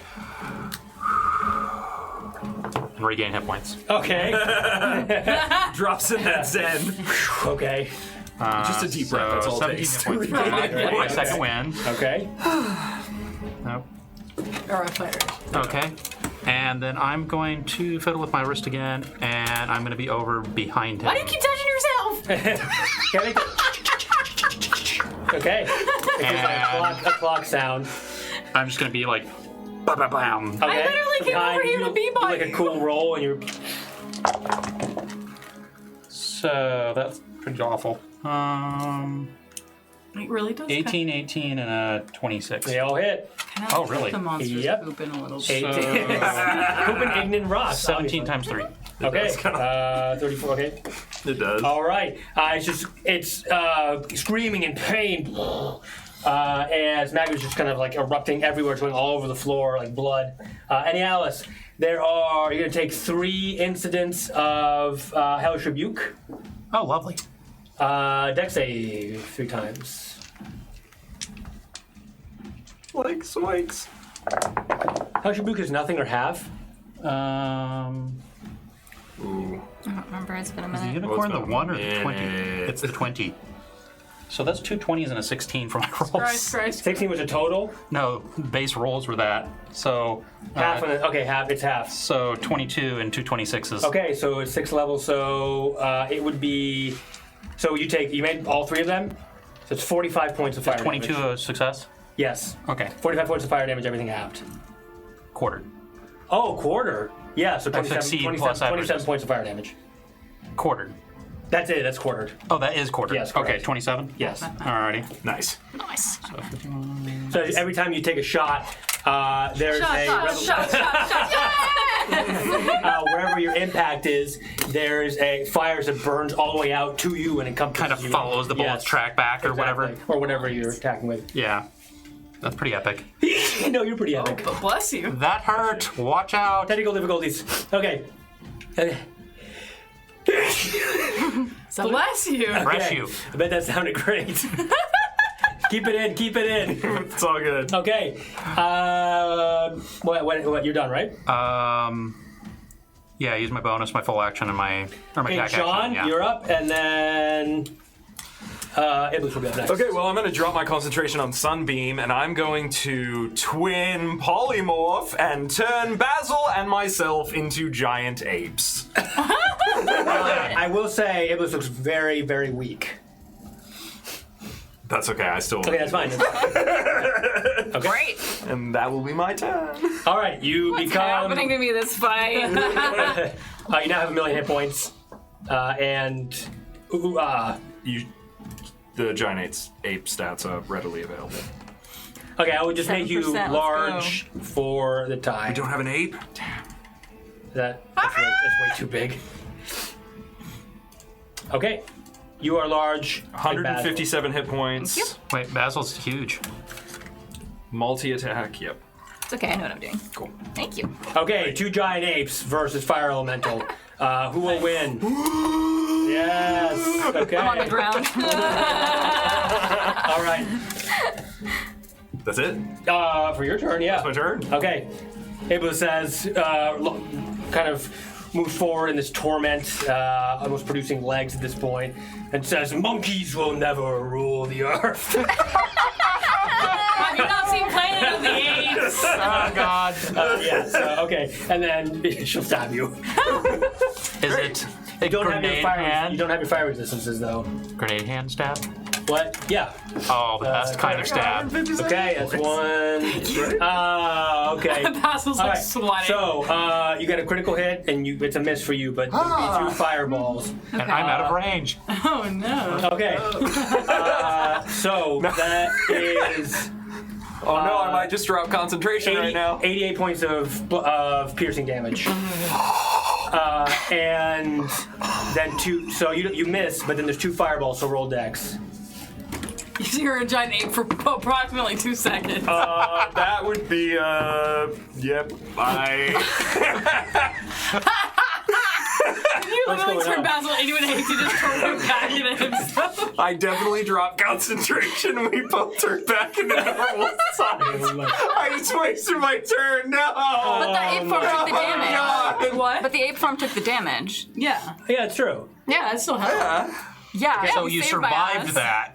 And regain hit points. Okay. Drops in that zen. Okay. Just a deep breath, that's all it 17 takes. hit points. Okay. My second win. Okay. Nope. Or a fighter. Okay. And then I'm going to fiddle with my wrist again, and I'm going to be over behind him. Why do you keep touching yourself? Can okay. It's a clock sound. I'm just gonna be like, ba-ba-bam. Okay. I literally came over here to be do like a cool roll, and you're. So that's pretty awful. It really does. 18, 18, and a 26. They all hit. Oh, really? The monster's Yep. pooping a little bit. 18. Pooping ignorant Ross. 17 times 3. Okay. 34. Okay. It does. All right. It's screaming in pain. As Maggo's just kind of like erupting everywhere, it's going all over the floor like blood. And Alice, you're going to take 3 incidents of Hellish Rebuke. Oh, lovely. Dex save 3 times. Swikes. Hellish Rebuke is nothing or half. Ooh. I don't remember. It's been a Is the minute. unicorn the about 1 or the minute? 20? It's the 20. So that's 2 20s and a 16 for my rolls. Christ. 16 was a total. No, base rolls were that. So Half. Okay, half. It's half. so 22 and 2 26s. Okay, so it's 6 levels. So it would be. So you made all 3 of them. So it's 45 points of fire 22 damage. a success? Yes. Okay, 45 points of fire damage. Everything halved. quartered. Oh, quarter. Yeah. So 27, succeed 27, plus 27 averages. points of fire damage. Quartered. That's it. That's quartered. Oh, that is quartered. Yes, correct. Okay, 27? Yes. Alrighty. Nice. Nice. So 51. So every time you take a shot, there's Shot. wherever your impact is, there's a fire that burns all the way out to you, and it comes Kind of follows the bullet's track back or whatever. or whatever you're attacking with. Yeah. That's pretty epic. No, you're pretty epic. But bless you. That hurt. Watch out. Technical difficulties. Okay. Bless you. Bless Okay. you. I bet that sounded great. Keep it in. Keep it in. It's all good. Okay. What? You're done, right? Yeah, I use my bonus, my full action, and my Okay, attack Sean, action. Yeah. you're up, and then Iblis will be up next. Okay, well, I'm going to drop my concentration on Sunbeam, and I'm going to twin polymorph and turn Basil and myself into giant apes. I will say Iblis looks very, very weak. That's okay, I still. Okay, that's fine. Okay. Great. And that will be my turn. All right, you What's become. happening to me this fight? You now have 1 million hit points, and The giant ape stats are readily available. okay, I would just make you 7%, let's large for the tie. We don't have an ape? That's way too big. Okay, you are large. like 157 hit points. Thank Wait, Basil's huge. Multi-attack, yep. It's okay. I know what I'm doing. Cool. Thank you. Basil. Okay, 2 giant apes versus fire elemental. Who will win? Yes. Okay. I'm on the ground. All right. That's it? For your turn, yeah. That's my turn? Okay. Iblis says, kind of moves forward in this torment, almost producing legs at this point, and says, "Monkeys will never rule the earth." Have you not seen Planet of the Apes? Oh, God. Yes. Okay. And then she'll stab you. Is it a You don't have your grenade fire. hand? You don't have your fire resistances though. Grenade hand stab? What? Yeah. Oh, the best kind of stab. Okay. That's 1. Okay. Basil's All like right. sweating. So you got a critical hit, and it's a miss for you, but it'll be 2 fireballs. And I'm out of range. Oh no. Okay. So that is Oh no, I might just drop concentration right now. 88 points of piercing damage. And then 2. So you miss, but then there's 2 fireballs. So roll dex. You're a giant ape for approximately 2 seconds. That would be, yep, You What's literally going turn on? Basil into an ape to just throw him back into himself. I definitely dropped concentration and we both turned back into normal size. I just wasted my turn, no! But the ape form took the damage. God. What? But the ape form took the damage. Yeah. Yeah, it's true. Yeah, it still helped. Yeah. So we you saved my survived ass. that.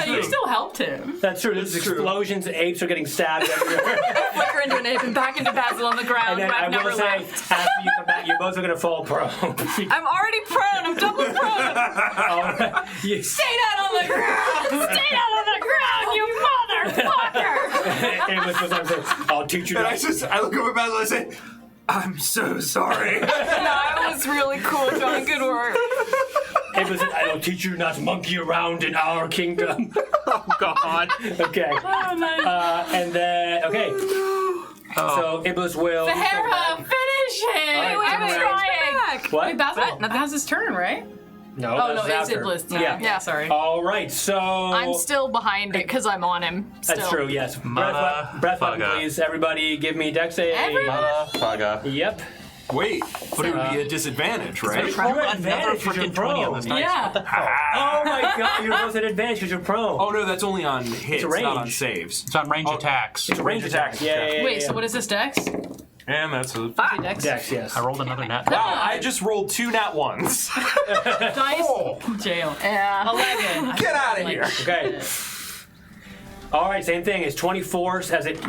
You still helped him. That's true. There's explosions. Apes are getting stabbed everywhere. Flicker into an ape and back into Basil on the ground. And then who I I've never will say, left. after you come back, you both are gonna fall prone. I'm already prone. I'm double prone. You- Stay down on the ground. Stay down on the ground, you motherfucker! Amos was on saying, I'll teach you And that. I look over at Basil and I say, I'm so sorry. That was really cool, John. Good work. Amos said, I'll teach you not to monkey around in our kingdom. Oh God. Okay. Oh, nice. And then, okay. So Iblis will. Sahara, finish it! Alright, I'm trying. What? Wait, Basil, that's his turn, right? No, Oh, no, that's it's after. Iblis. Yeah. Yeah, sorry. All right, so. I'm still behind it because I'm on him. Still. That's true, yes. Breath weapon, Motherfucker. please. Everybody give me dex save. Motherfucker. Yep. Wait, but it would be a disadvantage, right? You're advantage Another because you're freaking 20 on prone. this dice. Yeah. Oh my god, you're both at advantage because you're prone. Oh no, that's only on hits, range. not on saves. It's on range attacks. It's a range attack. Yeah. Wait, so what is this, Dex? And that's a... Dex? Dex, yes. I rolled another net. Wow, I just rolled 2 nat ones. Dice? Jail. Yeah. 11. Get out of here. Okay. All right, same thing. It's 20 force as it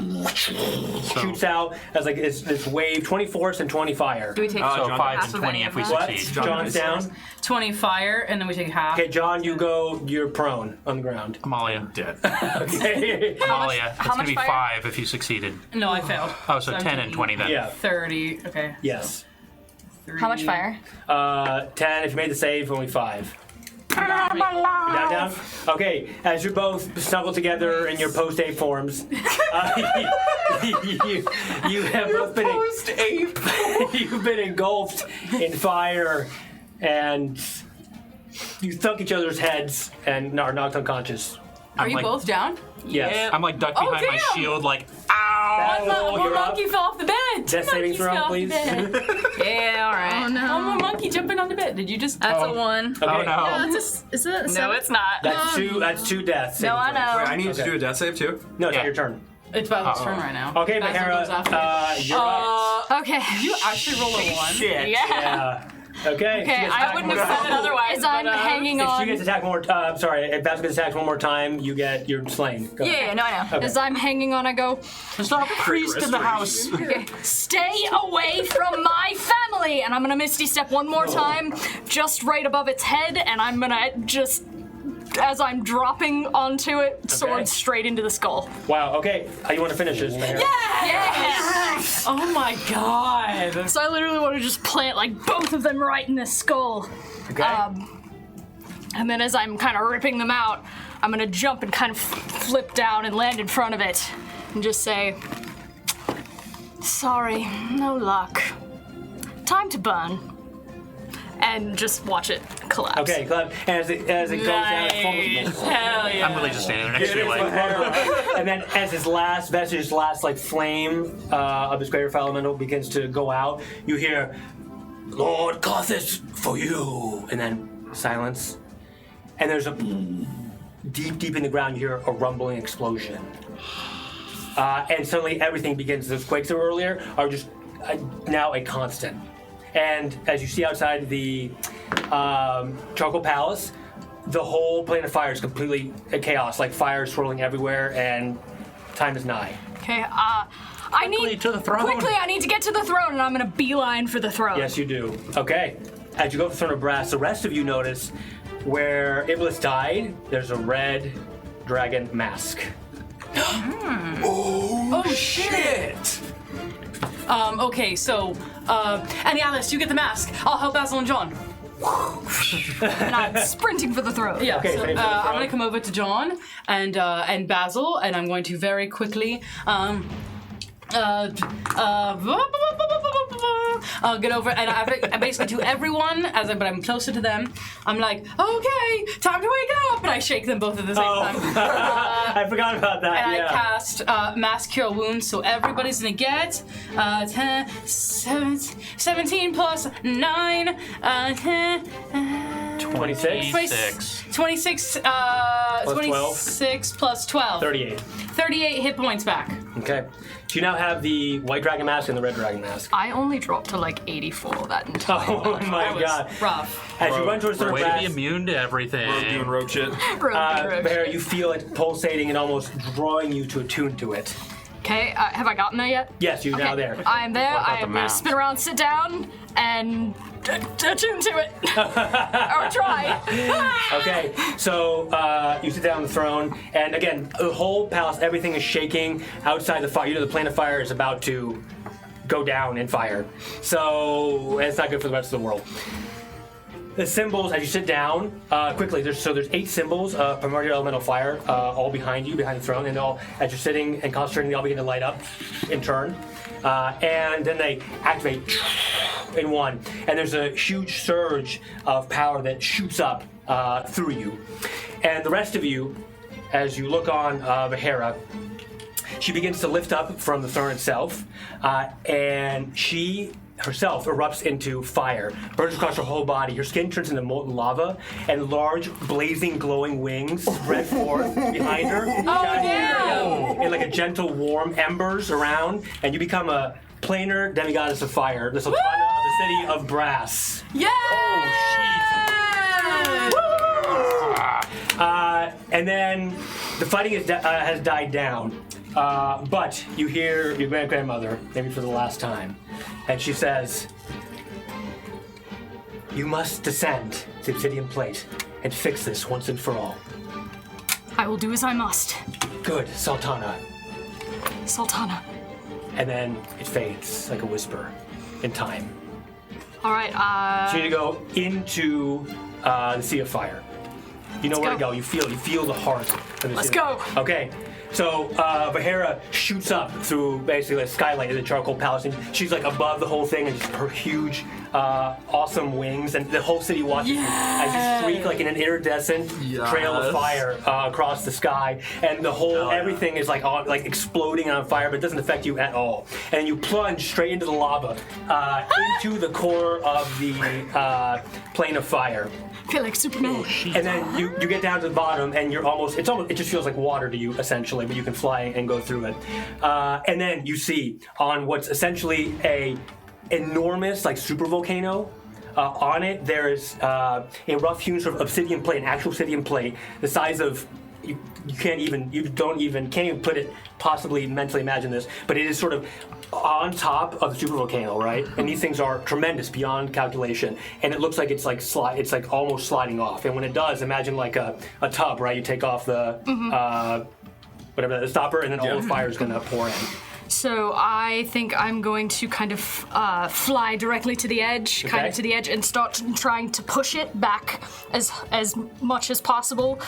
shoots out as like this wave. 20 force and 20 fire. Do we take So John, 5 half and of 20 any if we of that? What? succeed. John's down. 20 fire, and then we take half. Okay, John, you go. You're prone on the ground. Amalia. Dead. Okay. Amalia. It's how going to be much fire? 5 if you succeeded. No, I failed. Oh, so 10 and 20 then. Yeah. 30. Okay. Yes. How much fire? 10. If you made the save, only 5. Down. Okay, as you both snuggle together in your post-ape forms, you have both been Post-ape. you've been engulfed in fire, and you thunk each other's heads and are knocked unconscious. Are you like- both down? Yes. I'm like ducked behind my damn. shield, like, ow! Oh, One you're up. monkey fell off the bed. Two Death saving monkeys throw, fell off please. the bed. Yeah, all right. Oh no. One more monkey jumping on the bed. Did you just? That's a 1. Okay. Oh no. Is that a No, seven? it's not. That's two deaths. No, I Wait, I know. need to Okay. do a death save too? No, it's Yeah. not your turn. It's Basil's turn right now. Okay, Basil Mahara, goes after. you're up. Okay. You actually roll a 1. Shit. Yeah. Okay. Okay, I wouldn't have said it otherwise. As I'm hanging If she on. gets attacked one more time, if Basil gets attacked one more time, you're slain. Go. Yeah, no, I know. Okay. As I'm hanging on, I go, There's not a priest in the house. stay away from my family! And I'm gonna Misty Step one more time, just right above its head, and I'm gonna just, as I'm dropping onto it, sword straight into the skull. Wow. Okay. You want to finish this, Mahara? Yes! Oh my god. So I literally want to just plant like both of them right in the skull. Okay. And then as I'm kind of ripping them out, I'm gonna jump and kind of flip down and land in front of it and just say, sorry, no luck. Time to burn. And just watch it collapse. Okay, Clem. And as it goes down, it's Nice. Hell yeah. I'm really just standing there next to you, like, and then as his last vestige, last like flame of this greater elemental begins to go out, you hear, "Lord Gothis for you," and then silence. And there's a deep in the ground. You hear a rumbling explosion, and suddenly everything begins. Those quakes that were earlier are just now a constant. And as you see outside the Charcoal Palace, the whole plane of fire is completely chaos, like fire swirling everywhere, and time is nigh. Okay, I need to the throne. Quickly, I need to get to the throne, and I'm gonna beeline for the throne. Yes, you do. Okay. As you go to the throne of brass, the rest of you notice where Iblis died, there's a red dragon mask. Oh shit. Okay, so, and Alice, you get the mask. I'll help Basil and John. And I'm sprinting for the throne. Yeah, Okay, so, finish the I'm throne. gonna come over to John and Basil, and I'm going to very quickly, get over, and I basically to everyone, but I'm closer to them. I'm like, okay, time to wake up, and I shake them both at the same time. I forgot about that. And yeah. I cast Mass Cure Wounds, so everybody's gonna get 17 plus 9, 26. 26 plus 12. 38. 38 hit points back. Okay. So you now have the white dragon mask and the red dragon mask. I only dropped to like 84 that entire Oh my That was god. rough. As you run towards the way to brass, be immune to everything. Doing rogue shit. Bear, you feel it pulsating and almost drawing you to attune to it. Okay, have I gotten there yet? Yes, you're now there. I'm there. What about the I'm gonna map? spin around, sit down, and attune to it. Or try. Okay, so you sit down on the throne, and again, the whole palace, everything is shaking outside the fire. You know, the plane of fire is about to go down in fire. So it's not good for the rest of the world. The symbols, as you sit down, quickly, there's 8 symbols of primordial elemental fire, all behind you, behind the throne, and all, as you're sitting and concentrating, they all begin to light up in turn. And then they activate in one, and there's a huge surge of power that shoots up through you. And the rest of you, as you look on Vahera, she begins to lift up from the throne itself, and she herself erupts into fire, burns across her whole body. Her skin turns into molten lava, and large, blazing, glowing wings spread forth behind her, shining in like a gentle, warm embers around, and you become a planar demigoddess of fire, the Sultana of the city of Brass. Yeah! And then the fighting has died down. But you hear your grandmother, maybe for the last time, and she says, "You must descend to the obsidian plate and fix this once and for all." I will do as I must. Good, Sultana. Sultana. And then it fades like a whisper in time. All right, So you need to go into the Sea of Fire. You know where to go. go. You feel the heart of the Let's sea of go. Fire. Okay. So Vahera shoots up through basically a skylight of the charcoal palace, and she's like above the whole thing, and just her huge, awesome wings, and the whole city watches you as you streak like in an iridescent trail of fire across the sky, and the whole everything is like exploding on fire, but it doesn't affect you at all. And you plunge straight into the lava, into the core of the plane of fire. I feel like Superman. And then you get down to the bottom, and it just feels like water to you essentially, but you can fly and go through it. And then you see on what's essentially a enormous like super volcano. On it there is a rough-hewn sort of obsidian plate, an actual obsidian plate, the size of you can't even put it, possibly mentally imagine this, but it is sort of on top of the super volcano, right? And these things are tremendous beyond calculation, and it looks like it's like almost sliding off. And when it does, imagine like a tub, right? You take off the whatever the stopper, and then all the fire is gonna pour in. So I think I'm going to kind of fly directly to the edge, and start trying to push it back as much as possible.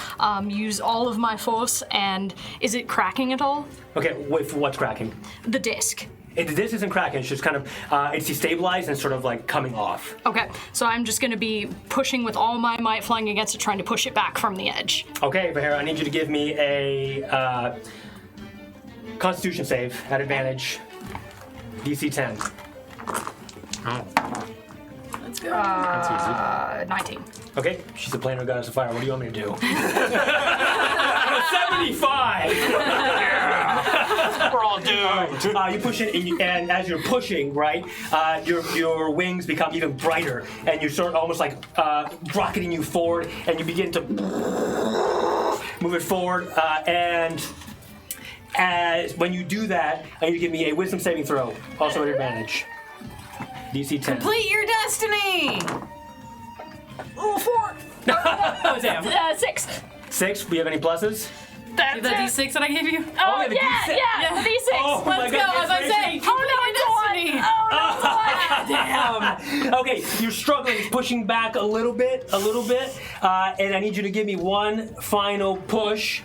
Use all of my force, and is it cracking at all? Okay, what's cracking? The disc. This isn't cracking. It's just kind of it's destabilized and sort of like coming off. Okay, so I'm just going to be pushing with all my might, flying against it, trying to push it back from the edge. Okay, Vahera, I need you to give me a Constitution save at advantage. DC 10. Let's go. 19. Okay, she's a planar goddess of fire. What do you want me to do? 75! We're all doomed. You push it, and as you're pushing, right, your wings become even brighter, and you sort of almost like rocketing you forward, and you begin to move it forward, and when you do that, I need you to give me a wisdom saving throw, also at advantage. DC 10. Complete your destiny! Oh, 4. Oh, damn. 6. 6, do you have any pluses? That's The it. D6 that I gave you? Oh, the yeah, D6. yeah, the D6. Oh, my Let's go, God, as I say. Oh, no, Damn. Okay, you're struggling, pushing back a little bit, and I need you to give me one final push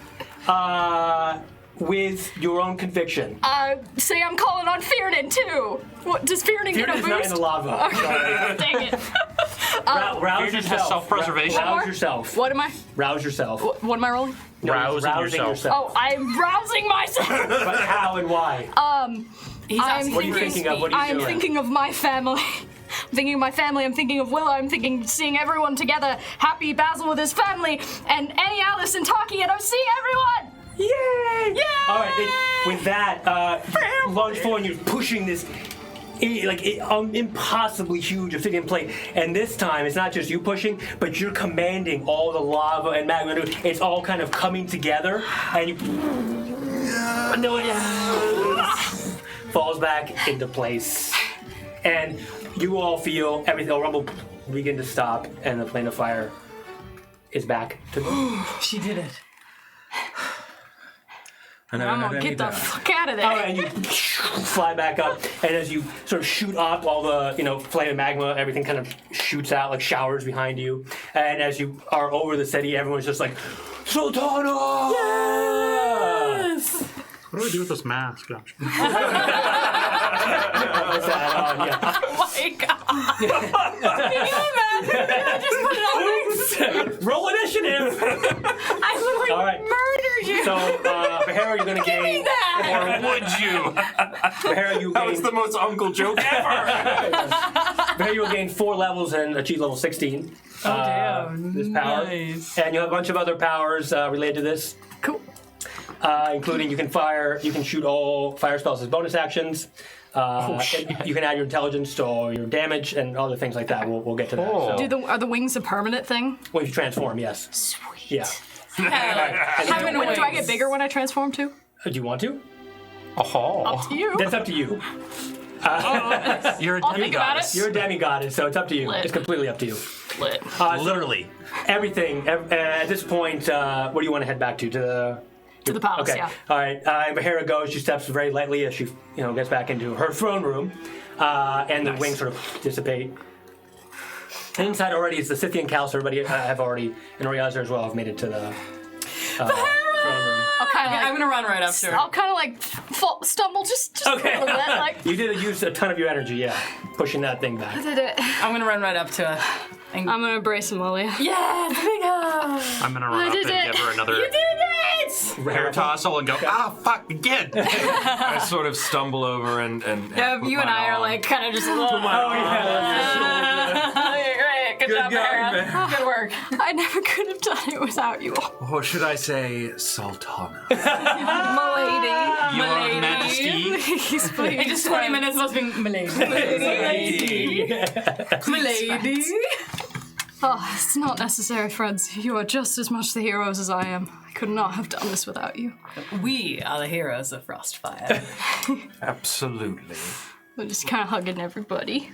with your own conviction. say I'm calling on Fearnan too. What does Fearnan get a Fearnan boost? is not in the lava. Sorry. Dang it. Rouse Fearnan has yourself. self-preservation. Rouse yourself. What am I? Rouse yourself. What am I rolling? No, Rousing rousing yourself. Oh, I'm rousing myself. But how and why? He's asking What are you thinking of? What are you I'm doing? thinking of my family. I'm thinking of my family. I'm thinking of Willow. I'm thinking seeing everyone together. Happy Basil with his family, and Annie, Alice, and Taki, and I'm seeing everyone. Yay! Yay! All right, then, with that, you lunge forward and you're pushing this impossibly huge obsidian plate, and this time it's not just you pushing, but you're commanding all the lava and magma. It's all kind of coming together, and you. falls back into place. And you all feel everything, the rumble begin to stop, and the plane of fire is back to normal. She did it. I never I'm had gonna any get the doubt. fuck out of there. All right, and you fly back up, and as you sort of shoot up, all the flame and magma, everything kind of shoots out like showers behind you. And as you are over the city, everyone's just like, Sultana! Yes! What do I do with this mask? Gosh. What's that? Yeah. Oh my god! Can you imagine? I just put it on there. Roll initiative! I literally All right. murdered you. So, Bahara, you're going to gain. that. Or would you? Bahara, you That was gain. the most uncle joke ever. Bahara, you will gain 4 levels and achieve level 16. damn. This power. Nice. And you have a bunch of other powers related to this. Cool. Including you can shoot all fire spells as bonus actions. You can add your intelligence to all your damage and other things like that. We'll get to that. Oh. So, Are the wings a permanent thing? when you transform, yes. Sweet. Yeah. Do I get bigger when I transform too? Do you want to? Oh. Up to you. That's up to you. You're a I'll think about it. demigoddess. You're a demigoddess, so it's up to you. Lit. It's completely up to you. Lit. Literally. Everything. At this point, where do you want to head back to? To the palace, Okay. yeah. All right. Bahara goes. She steps very lightly as she, gets back into her throne room, and the wings sort of dissipate. And inside already is the Scythian Council. Everybody have already, and Oriaza as well, have made it to the throne room. I'll kind of I'm gonna run right up to her. I'll kind of like stumble just Okay. a little bit. Like You did use a ton of your energy, yeah, pushing that thing back. did it. I'm gonna run right up to her. I'm gonna embrace Amalia. Yeah, big hug. I'm gonna run up did and it. give her another You did it! hair tossle and go, fuck, again. I sort of stumble over and Yeah, put you and my I are arm- like kind of just. Great, good job, guy, Bahara. Good work. I never could have done it without you, Or should I say Sultana? milady. Your Majesty. Please, In please. just 20 minutes, must be milady. Milady. Oh, it's not necessary, friends. You are just as much the heroes as I am. I could not have done this without you. We are the heroes of Frostfire. Absolutely. We're just kind of hugging everybody.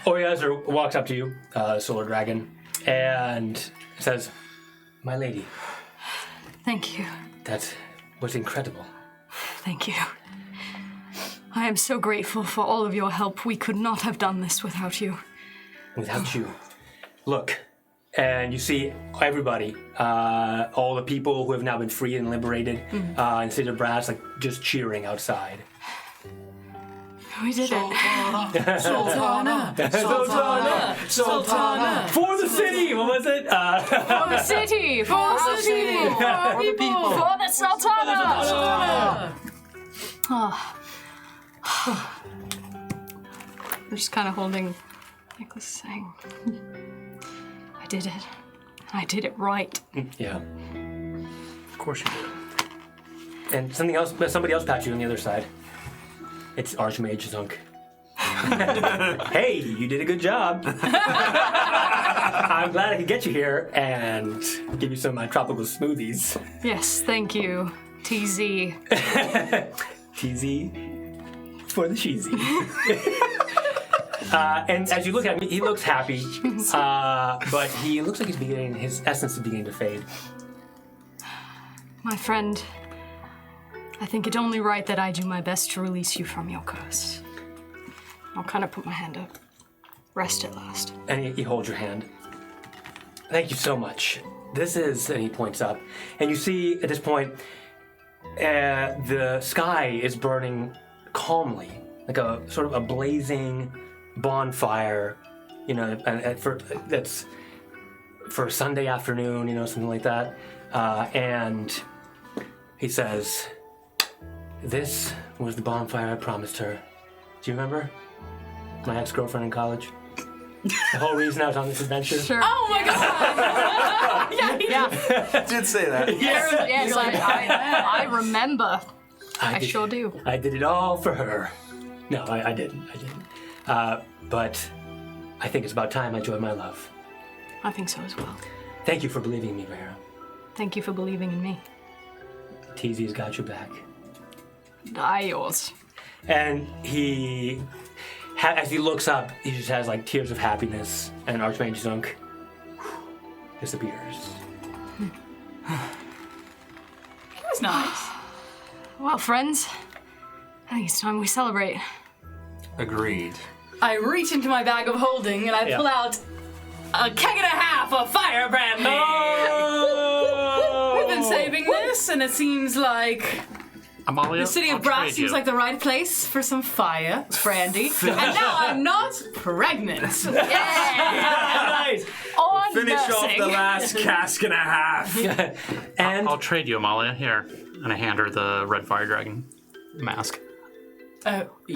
Oriaza walks up to you, Solar Dragon, and says, "My lady, Thank you. that was incredible." Thank you. I am so grateful for all of your help. We could not have done this without you. Without you. Look, and you see everybody, all the people who have now been freed and liberated in the city of Brass, like just cheering outside. We did it. Sultana. Sultana. For the city! What was it? For the city! For the city! For the people! For the Sultana! I'm just kind of holding Nicholas saying, I did it. I did it right. Yeah. Of course you did. And somebody else patched you on the other side. It's Archmage Zunk. Hey, you did a good job. I'm glad I could get you here and give you some of my tropical smoothies. Yes, thank you, TZ. TZ for the cheesy. And as you look at him, he looks happy, but he looks like his essence is beginning to fade. My friend, I think it only right that I do my best to release you from your curse. I'll kind of put my hand up. Rest at last. And he holds your hand. Thank you so much. This is, and he points up, and you see at this point, the sky is burning calmly, like a sort of a blazing bonfire, that's for a Sunday afternoon, something like that. And he says, "This was the bonfire I promised her. Do you remember? My ex-girlfriend in college. The whole reason I was on this adventure." Sure. Oh my god! Yeah. Did say that. Yes, I remember. I sure do. I did it all for her. No, I didn't. But I think it's about time I joined my love. I think so as well. Thank you for believing in me, Bahara. Thank you for believing in me. TZ's got your back. Yours. And he, as he looks up, he just has like tears of happiness, and Archmage Zunk disappears. It was nice. Well, friends, I think it's time we celebrate. Agreed. I reach into my bag of holding and I pull out a keg and a half of fire brandy. We've been saving this, and it seems like Amalia, the city I'll of Brass trade seems you. like the right place for some fire brandy. And now I'm not pregnant. Nice. On Finish off nursing. the last cask and a half. And I'll trade you, Amalia. Here. And I hand her the red fire dragon mask.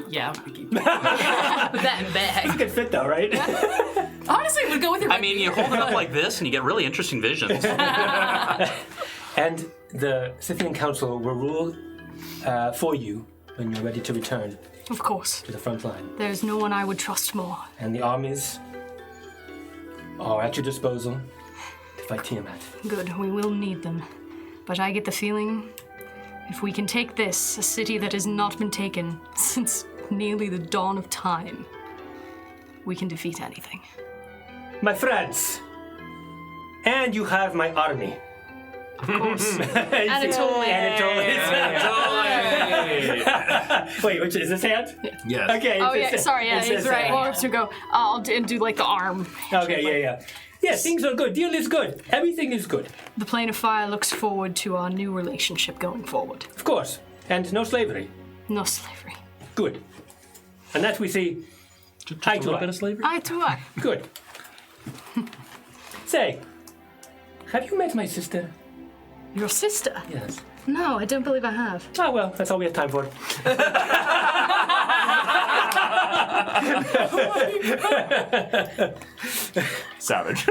Yeah, we keep put that in bag. good fit though, right? Honestly, it would go with your. I mean, you hold it up like this and you get really interesting visions. And the Scythian Council will rule for you when you're ready to return Of course. to the front line. There's no one I would trust more. And the armies are at your disposal to fight Tiamat. Good, we will need them. But I get the feeling if we can take this, a city that has not been taken since nearly the dawn of time, we can defeat anything. My friends, and you have my army. Of course. Anatoly. Wait, which is this hand? Yes. Okay. Oh it's yeah, this- sorry, yeah, it's he's this right. hand. Well, to go, I'll do like the arm. Okay, yeah. Yeah, things are good. Deal is good. Everything is good. The Plane of Fire looks forward to our new relationship going forward. Of course. And no slavery. No slavery. Good. And that we see Just eye a to little eye. bit of slavery? Eye to eye. Good. Say, have you met my sister? Your sister? Yes. No, I don't believe I have. Oh, well, that's all we have time for. Savage.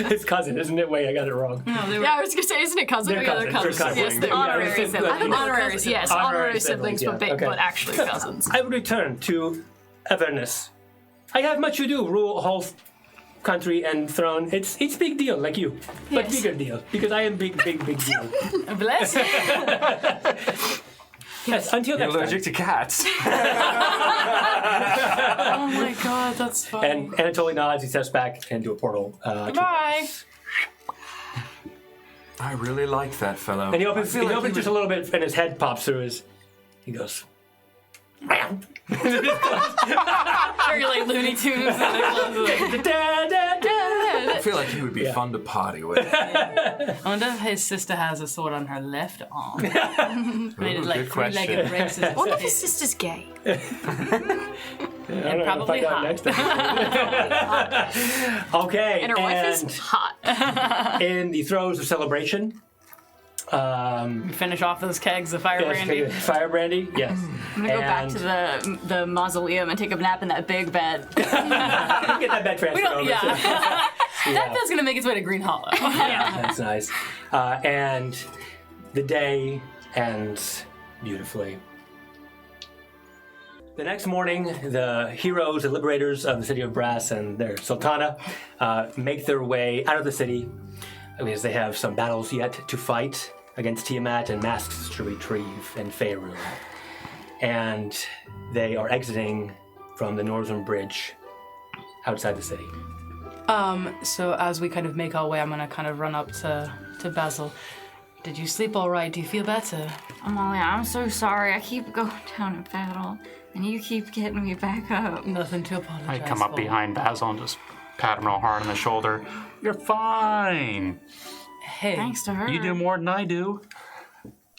His cousin, isn't it? Wait, I got it wrong. Yeah, I was gonna say, isn't it cousin? They're We got cousins. cousins. They're Yes, cousins. they're Yeah, honorary it's siblings. good. Honorary siblings. Yes, honorary siblings, yeah, but okay. but actually cousins. I will return to Avernus. I have much to do, rule a whole country and throne. It's big deal, like you, but Yes. bigger deal because I am big deal. Bless you. Yes, until You're next time. allergic to cats. Oh my god, that's funny. And Anatoly nods. He steps back into a portal. Bye. I really like that fellow. And he opens, I feel like just a little bit, and his head pops through his. He goes. Very like Looney Tunes. And it closes. I feel like he would be fun to party with. I wonder if his sister has a sword on her left arm. Made it like good question. three-legged races. I wonder if his sister's gay. And probably hot. Okay, And her wife is hot. in the throes of celebration. Finish off those kegs of fire brandy. Fire brandy, yes. I'm gonna go back to the mausoleum and take a nap in that big bed. Get that bed transferred over. Yeah. to- That bed's gonna make its way to Green Hollow. That's nice. And the day ends beautifully. The next morning, the heroes, the liberators of the city of Brass and their Sultana make their way out of the city because they have some battles yet to fight against Tiamat and masks to retrieve and Faerun. And they are exiting from the northern bridge outside the city. So as we kind of make our way, I'm gonna kind of run up to Basil. Did you sleep all right? Do you feel better? Amalia, I'm so sorry. I keep going down in battle, and you keep getting me back up. Nothing to apologize I come up for. behind Basil and just pat him real hard on the shoulder. You're fine. Hey, Thanks to her. You do more than I do.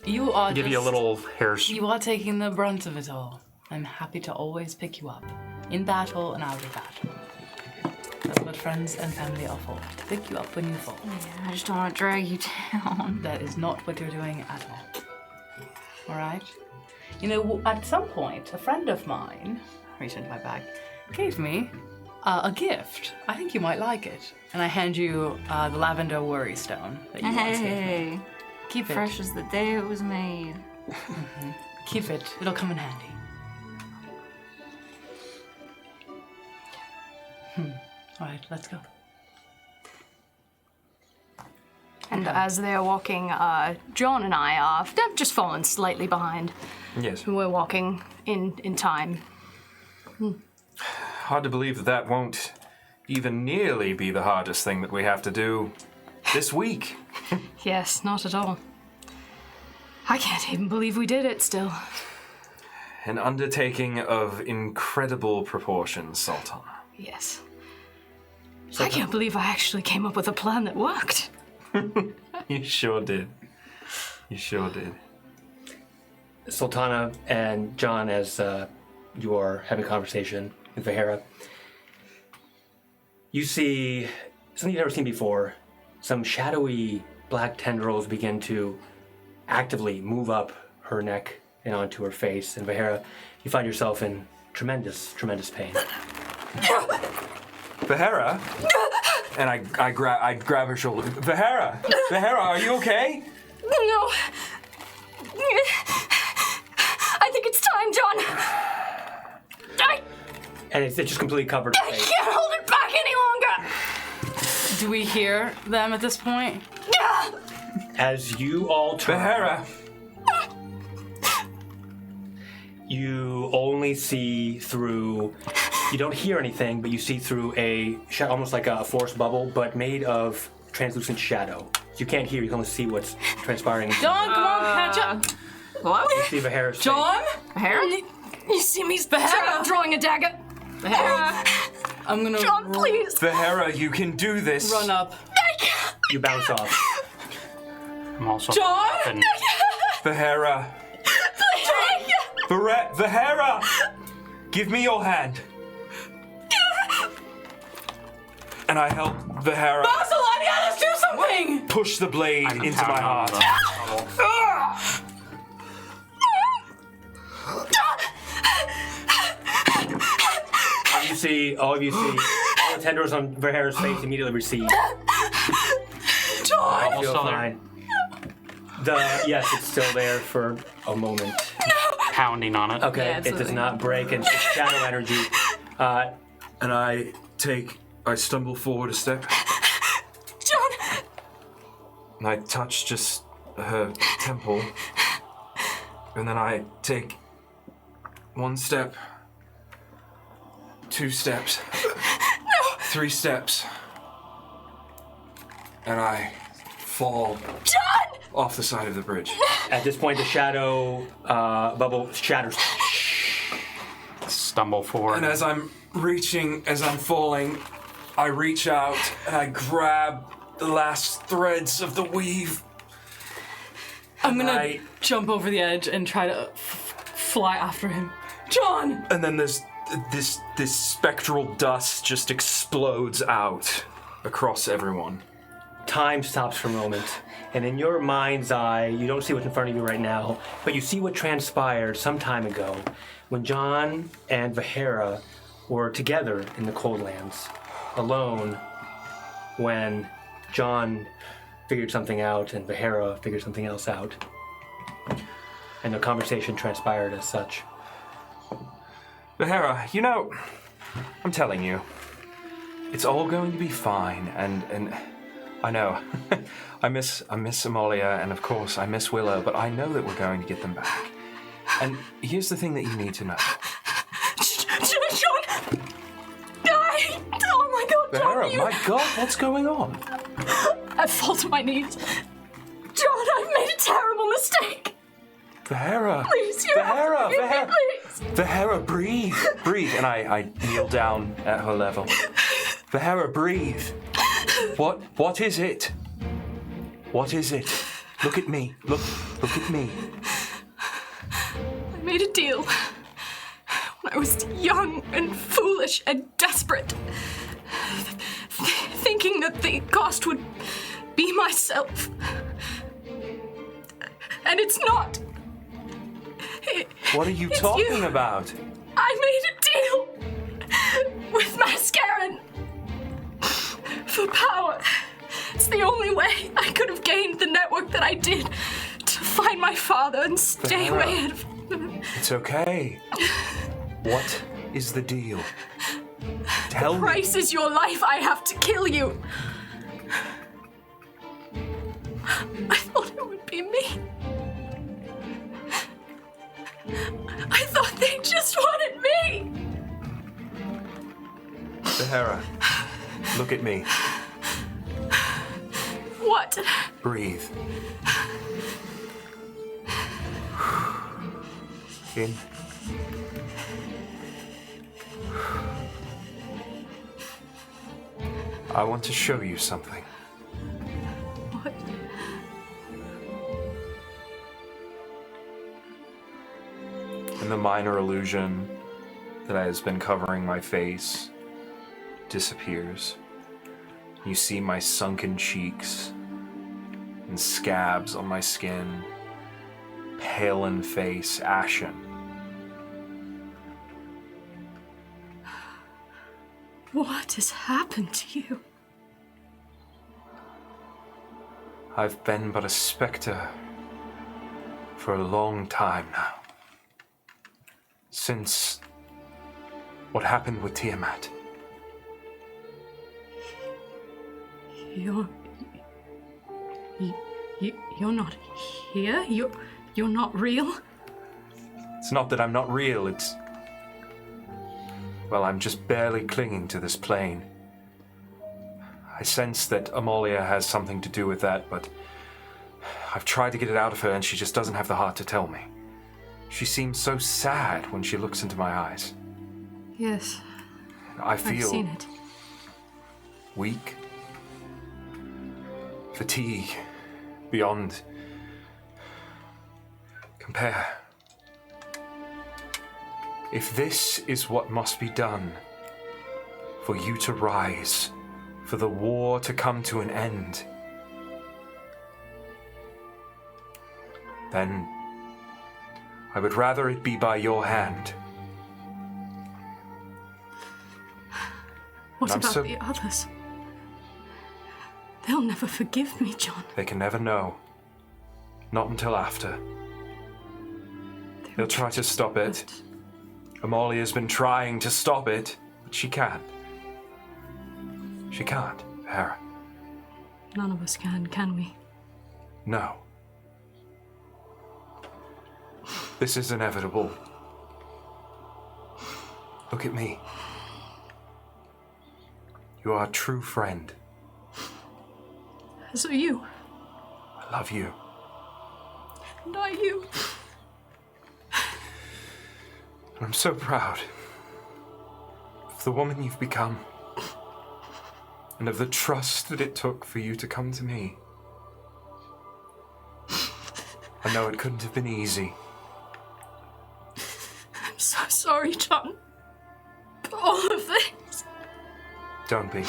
you are Give you a just- little hair. You are taking the brunt of it all. I'm happy to always pick you up, in battle and out of battle. That's what friends and family are for, to pick you up when you fall. I just don't want to drag you down. That is not what you're doing at all. All right? You know, at some point, a friend of mine, I reached into my bag, gave me a gift. I think you might like it. And I hand you the lavender worry stone that you once gave me. Hey, Keep it. fresh as the day it was made. Keep it. It'll come in handy. All right, let's go. And as they're walking, John and I are they've just fallen slightly behind. Yes. We're walking in time. Hard to believe that won't even nearly be the hardest thing that we have to do this week. Yes, not at all. I can't even believe we did it still. An undertaking of incredible proportions, Sultan. Yes. I can't believe I actually came up with a plan that worked. You sure did. You sure did. Sultana and John, as you are having a conversation with Vahera, you see something you've never seen before. Some shadowy black tendrils begin to actively move up her neck and onto her face. And Vahera, you find yourself in tremendous, tremendous pain. Vahera? And I grab her shoulder. Vahera! Vahera, are you okay? No. I think it's time, John. And it's just completely covered her I face. can't hold it back any longer. Do we hear them at this point? As you all turn, Vahera! you only see through. You don't hear anything, but you see through almost like a force bubble, but made of translucent shadow. You can't hear, you can only see what's transpiring. John, come on, catch up. What? You see Vahera's face. John? You see me drawing a dagger? I'm gonna John, please. Vahera, you can do this. run up. You bounce off. I'm also John? and Vahera. Vahera! Give me your hand. And I help Vahera Amalia, let's do something! push the blade I'm into my pounding on heart. All of you see all the tendrils on Vahera's face immediately recede. John! I feel still there. fine. Yes, it's still there for a moment. pounding on it. Okay, Yeah, it does absolutely. not break, and it's shadow energy. And I stumble forward a step. John! And I touch just her temple. And then I take 1 step, 2 steps, 3 steps. And I fall John! off the side of the bridge. At this point, the shadow bubble shatters. Stumble forward. And as I'm falling, I reach out and I grab the last threads of the weave. I'm gonna I- jump over the edge and try to fly after him. John! And then there's this spectral dust just explodes out across everyone. Time stops for a moment, and in your mind's eye, you don't see what's in front of you right now, but you see what transpired some time ago when John and Vahera were together in the Cold Lands, alone, when John figured something out and Vahera figured something else out. And the conversation transpired as such. Vahera, I'm telling you, it's all going to be fine, and I know, I miss Amalia, and of course I miss Willow, but I know that we're going to get them back. And here's the thing that you need to know. John! Oh my god, John! Vahera, my God, what's going on? I fall to my knees. John, I've made a terrible mistake. Vahera, Please, you have to Vahera, forgive me, Vahera, please. Vahera, breathe, and I kneel down at her level. Vahera, breathe. What is it? What is it? Look at me. Look at me. I made a deal when I was young and foolish and desperate, thinking that the cost would be myself. And it's not. What are you It's talking you. about? I made a deal with Mascaran for power. It's the only way I could have gained the network that I did to find my father and stay Vahera. away. It's okay. What is the deal? Tell me. Price is your life. I have to kill you. I thought it would be me. I thought they just wanted me. Sahara, look at me. What? Breathe. In. I want to show you something. What? And the minor illusion that has been covering my face disappears. You see my sunken cheeks and scabs on my skin, pale in face, ashen. What has happened to you? I've been but a spectre for a long time now. Since what happened with Tiamat. You're not here? You're not real? It's not that I'm not real, it's... Well, I'm just barely clinging to this plane. I sense that Amalia has something to do with that, but I've tried to get it out of her and she just doesn't have the heart to tell me. She seems so sad when she looks into my eyes. Yes, I feel I've seen it. weak, fatigue, beyond compare. If this is what must be done for you to rise, for the war to come to an end, then I would rather it be by your hand. What I'm about so- the others? They'll never forgive me, John. They can never know. Not until after. They'll try to stop it. Amalia's been trying to stop it, but she can't. She can't, Hera. None of us can we? No. This is inevitable. Look at me. You are a true friend. So you, I love you. and I you. And I'm so proud of the woman you've become and of the trust that it took for you to come to me. I know it couldn't have been easy. I'm so sorry, John. For all of this. Don't be.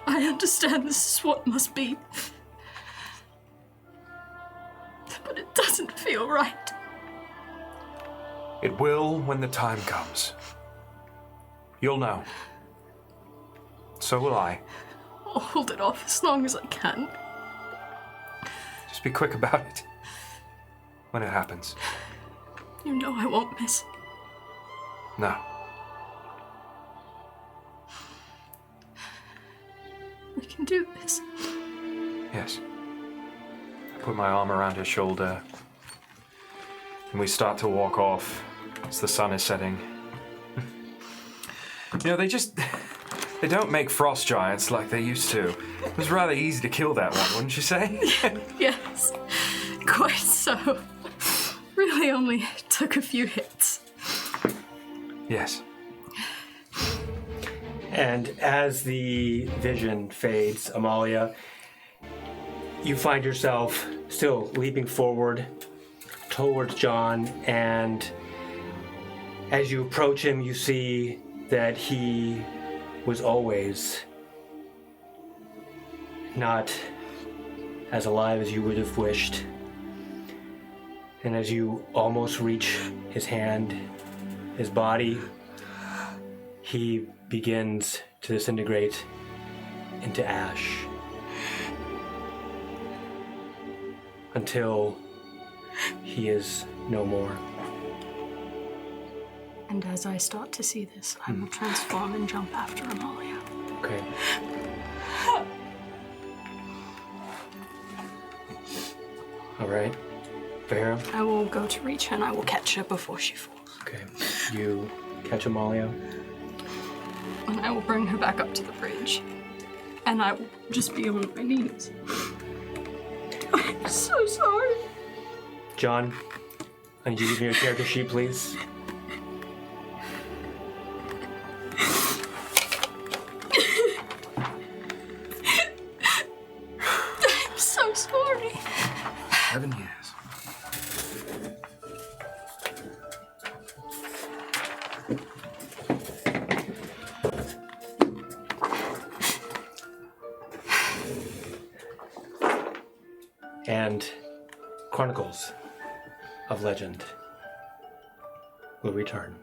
I understand this is what must be. But it doesn't feel right. It will when the time comes. You'll know. So will I. I'll hold it off as long as I can. Just be quick about it when it happens. You know I won't miss. No. We can do this. Yes. I put my arm around her shoulder, and we start to walk off as the sun is setting. You know, they don't make frost giants like they used to. It was rather easy to kill that one, wouldn't you say? Yes, quite so. Really only took a few hits. Yes. And as the vision fades, Amalia, you find yourself still leaping forward towards John, and as you approach him, you see that he was always not as alive as you would have wished. And as you almost reach his hand, his body, he begins to disintegrate into ash until he is no more. And as I start to see this, I will transform and jump after Amalia. Okay. All right. Fair. I will go to reach her and I will catch her before she falls. Okay. You catch Amalia. And I will bring her back up to the bridge. And I will just be on my knees. I'm so sorry. John, I need you to give me your character sheet, please. I'm so sorry. 7 years. And Chronicles of Legend will return.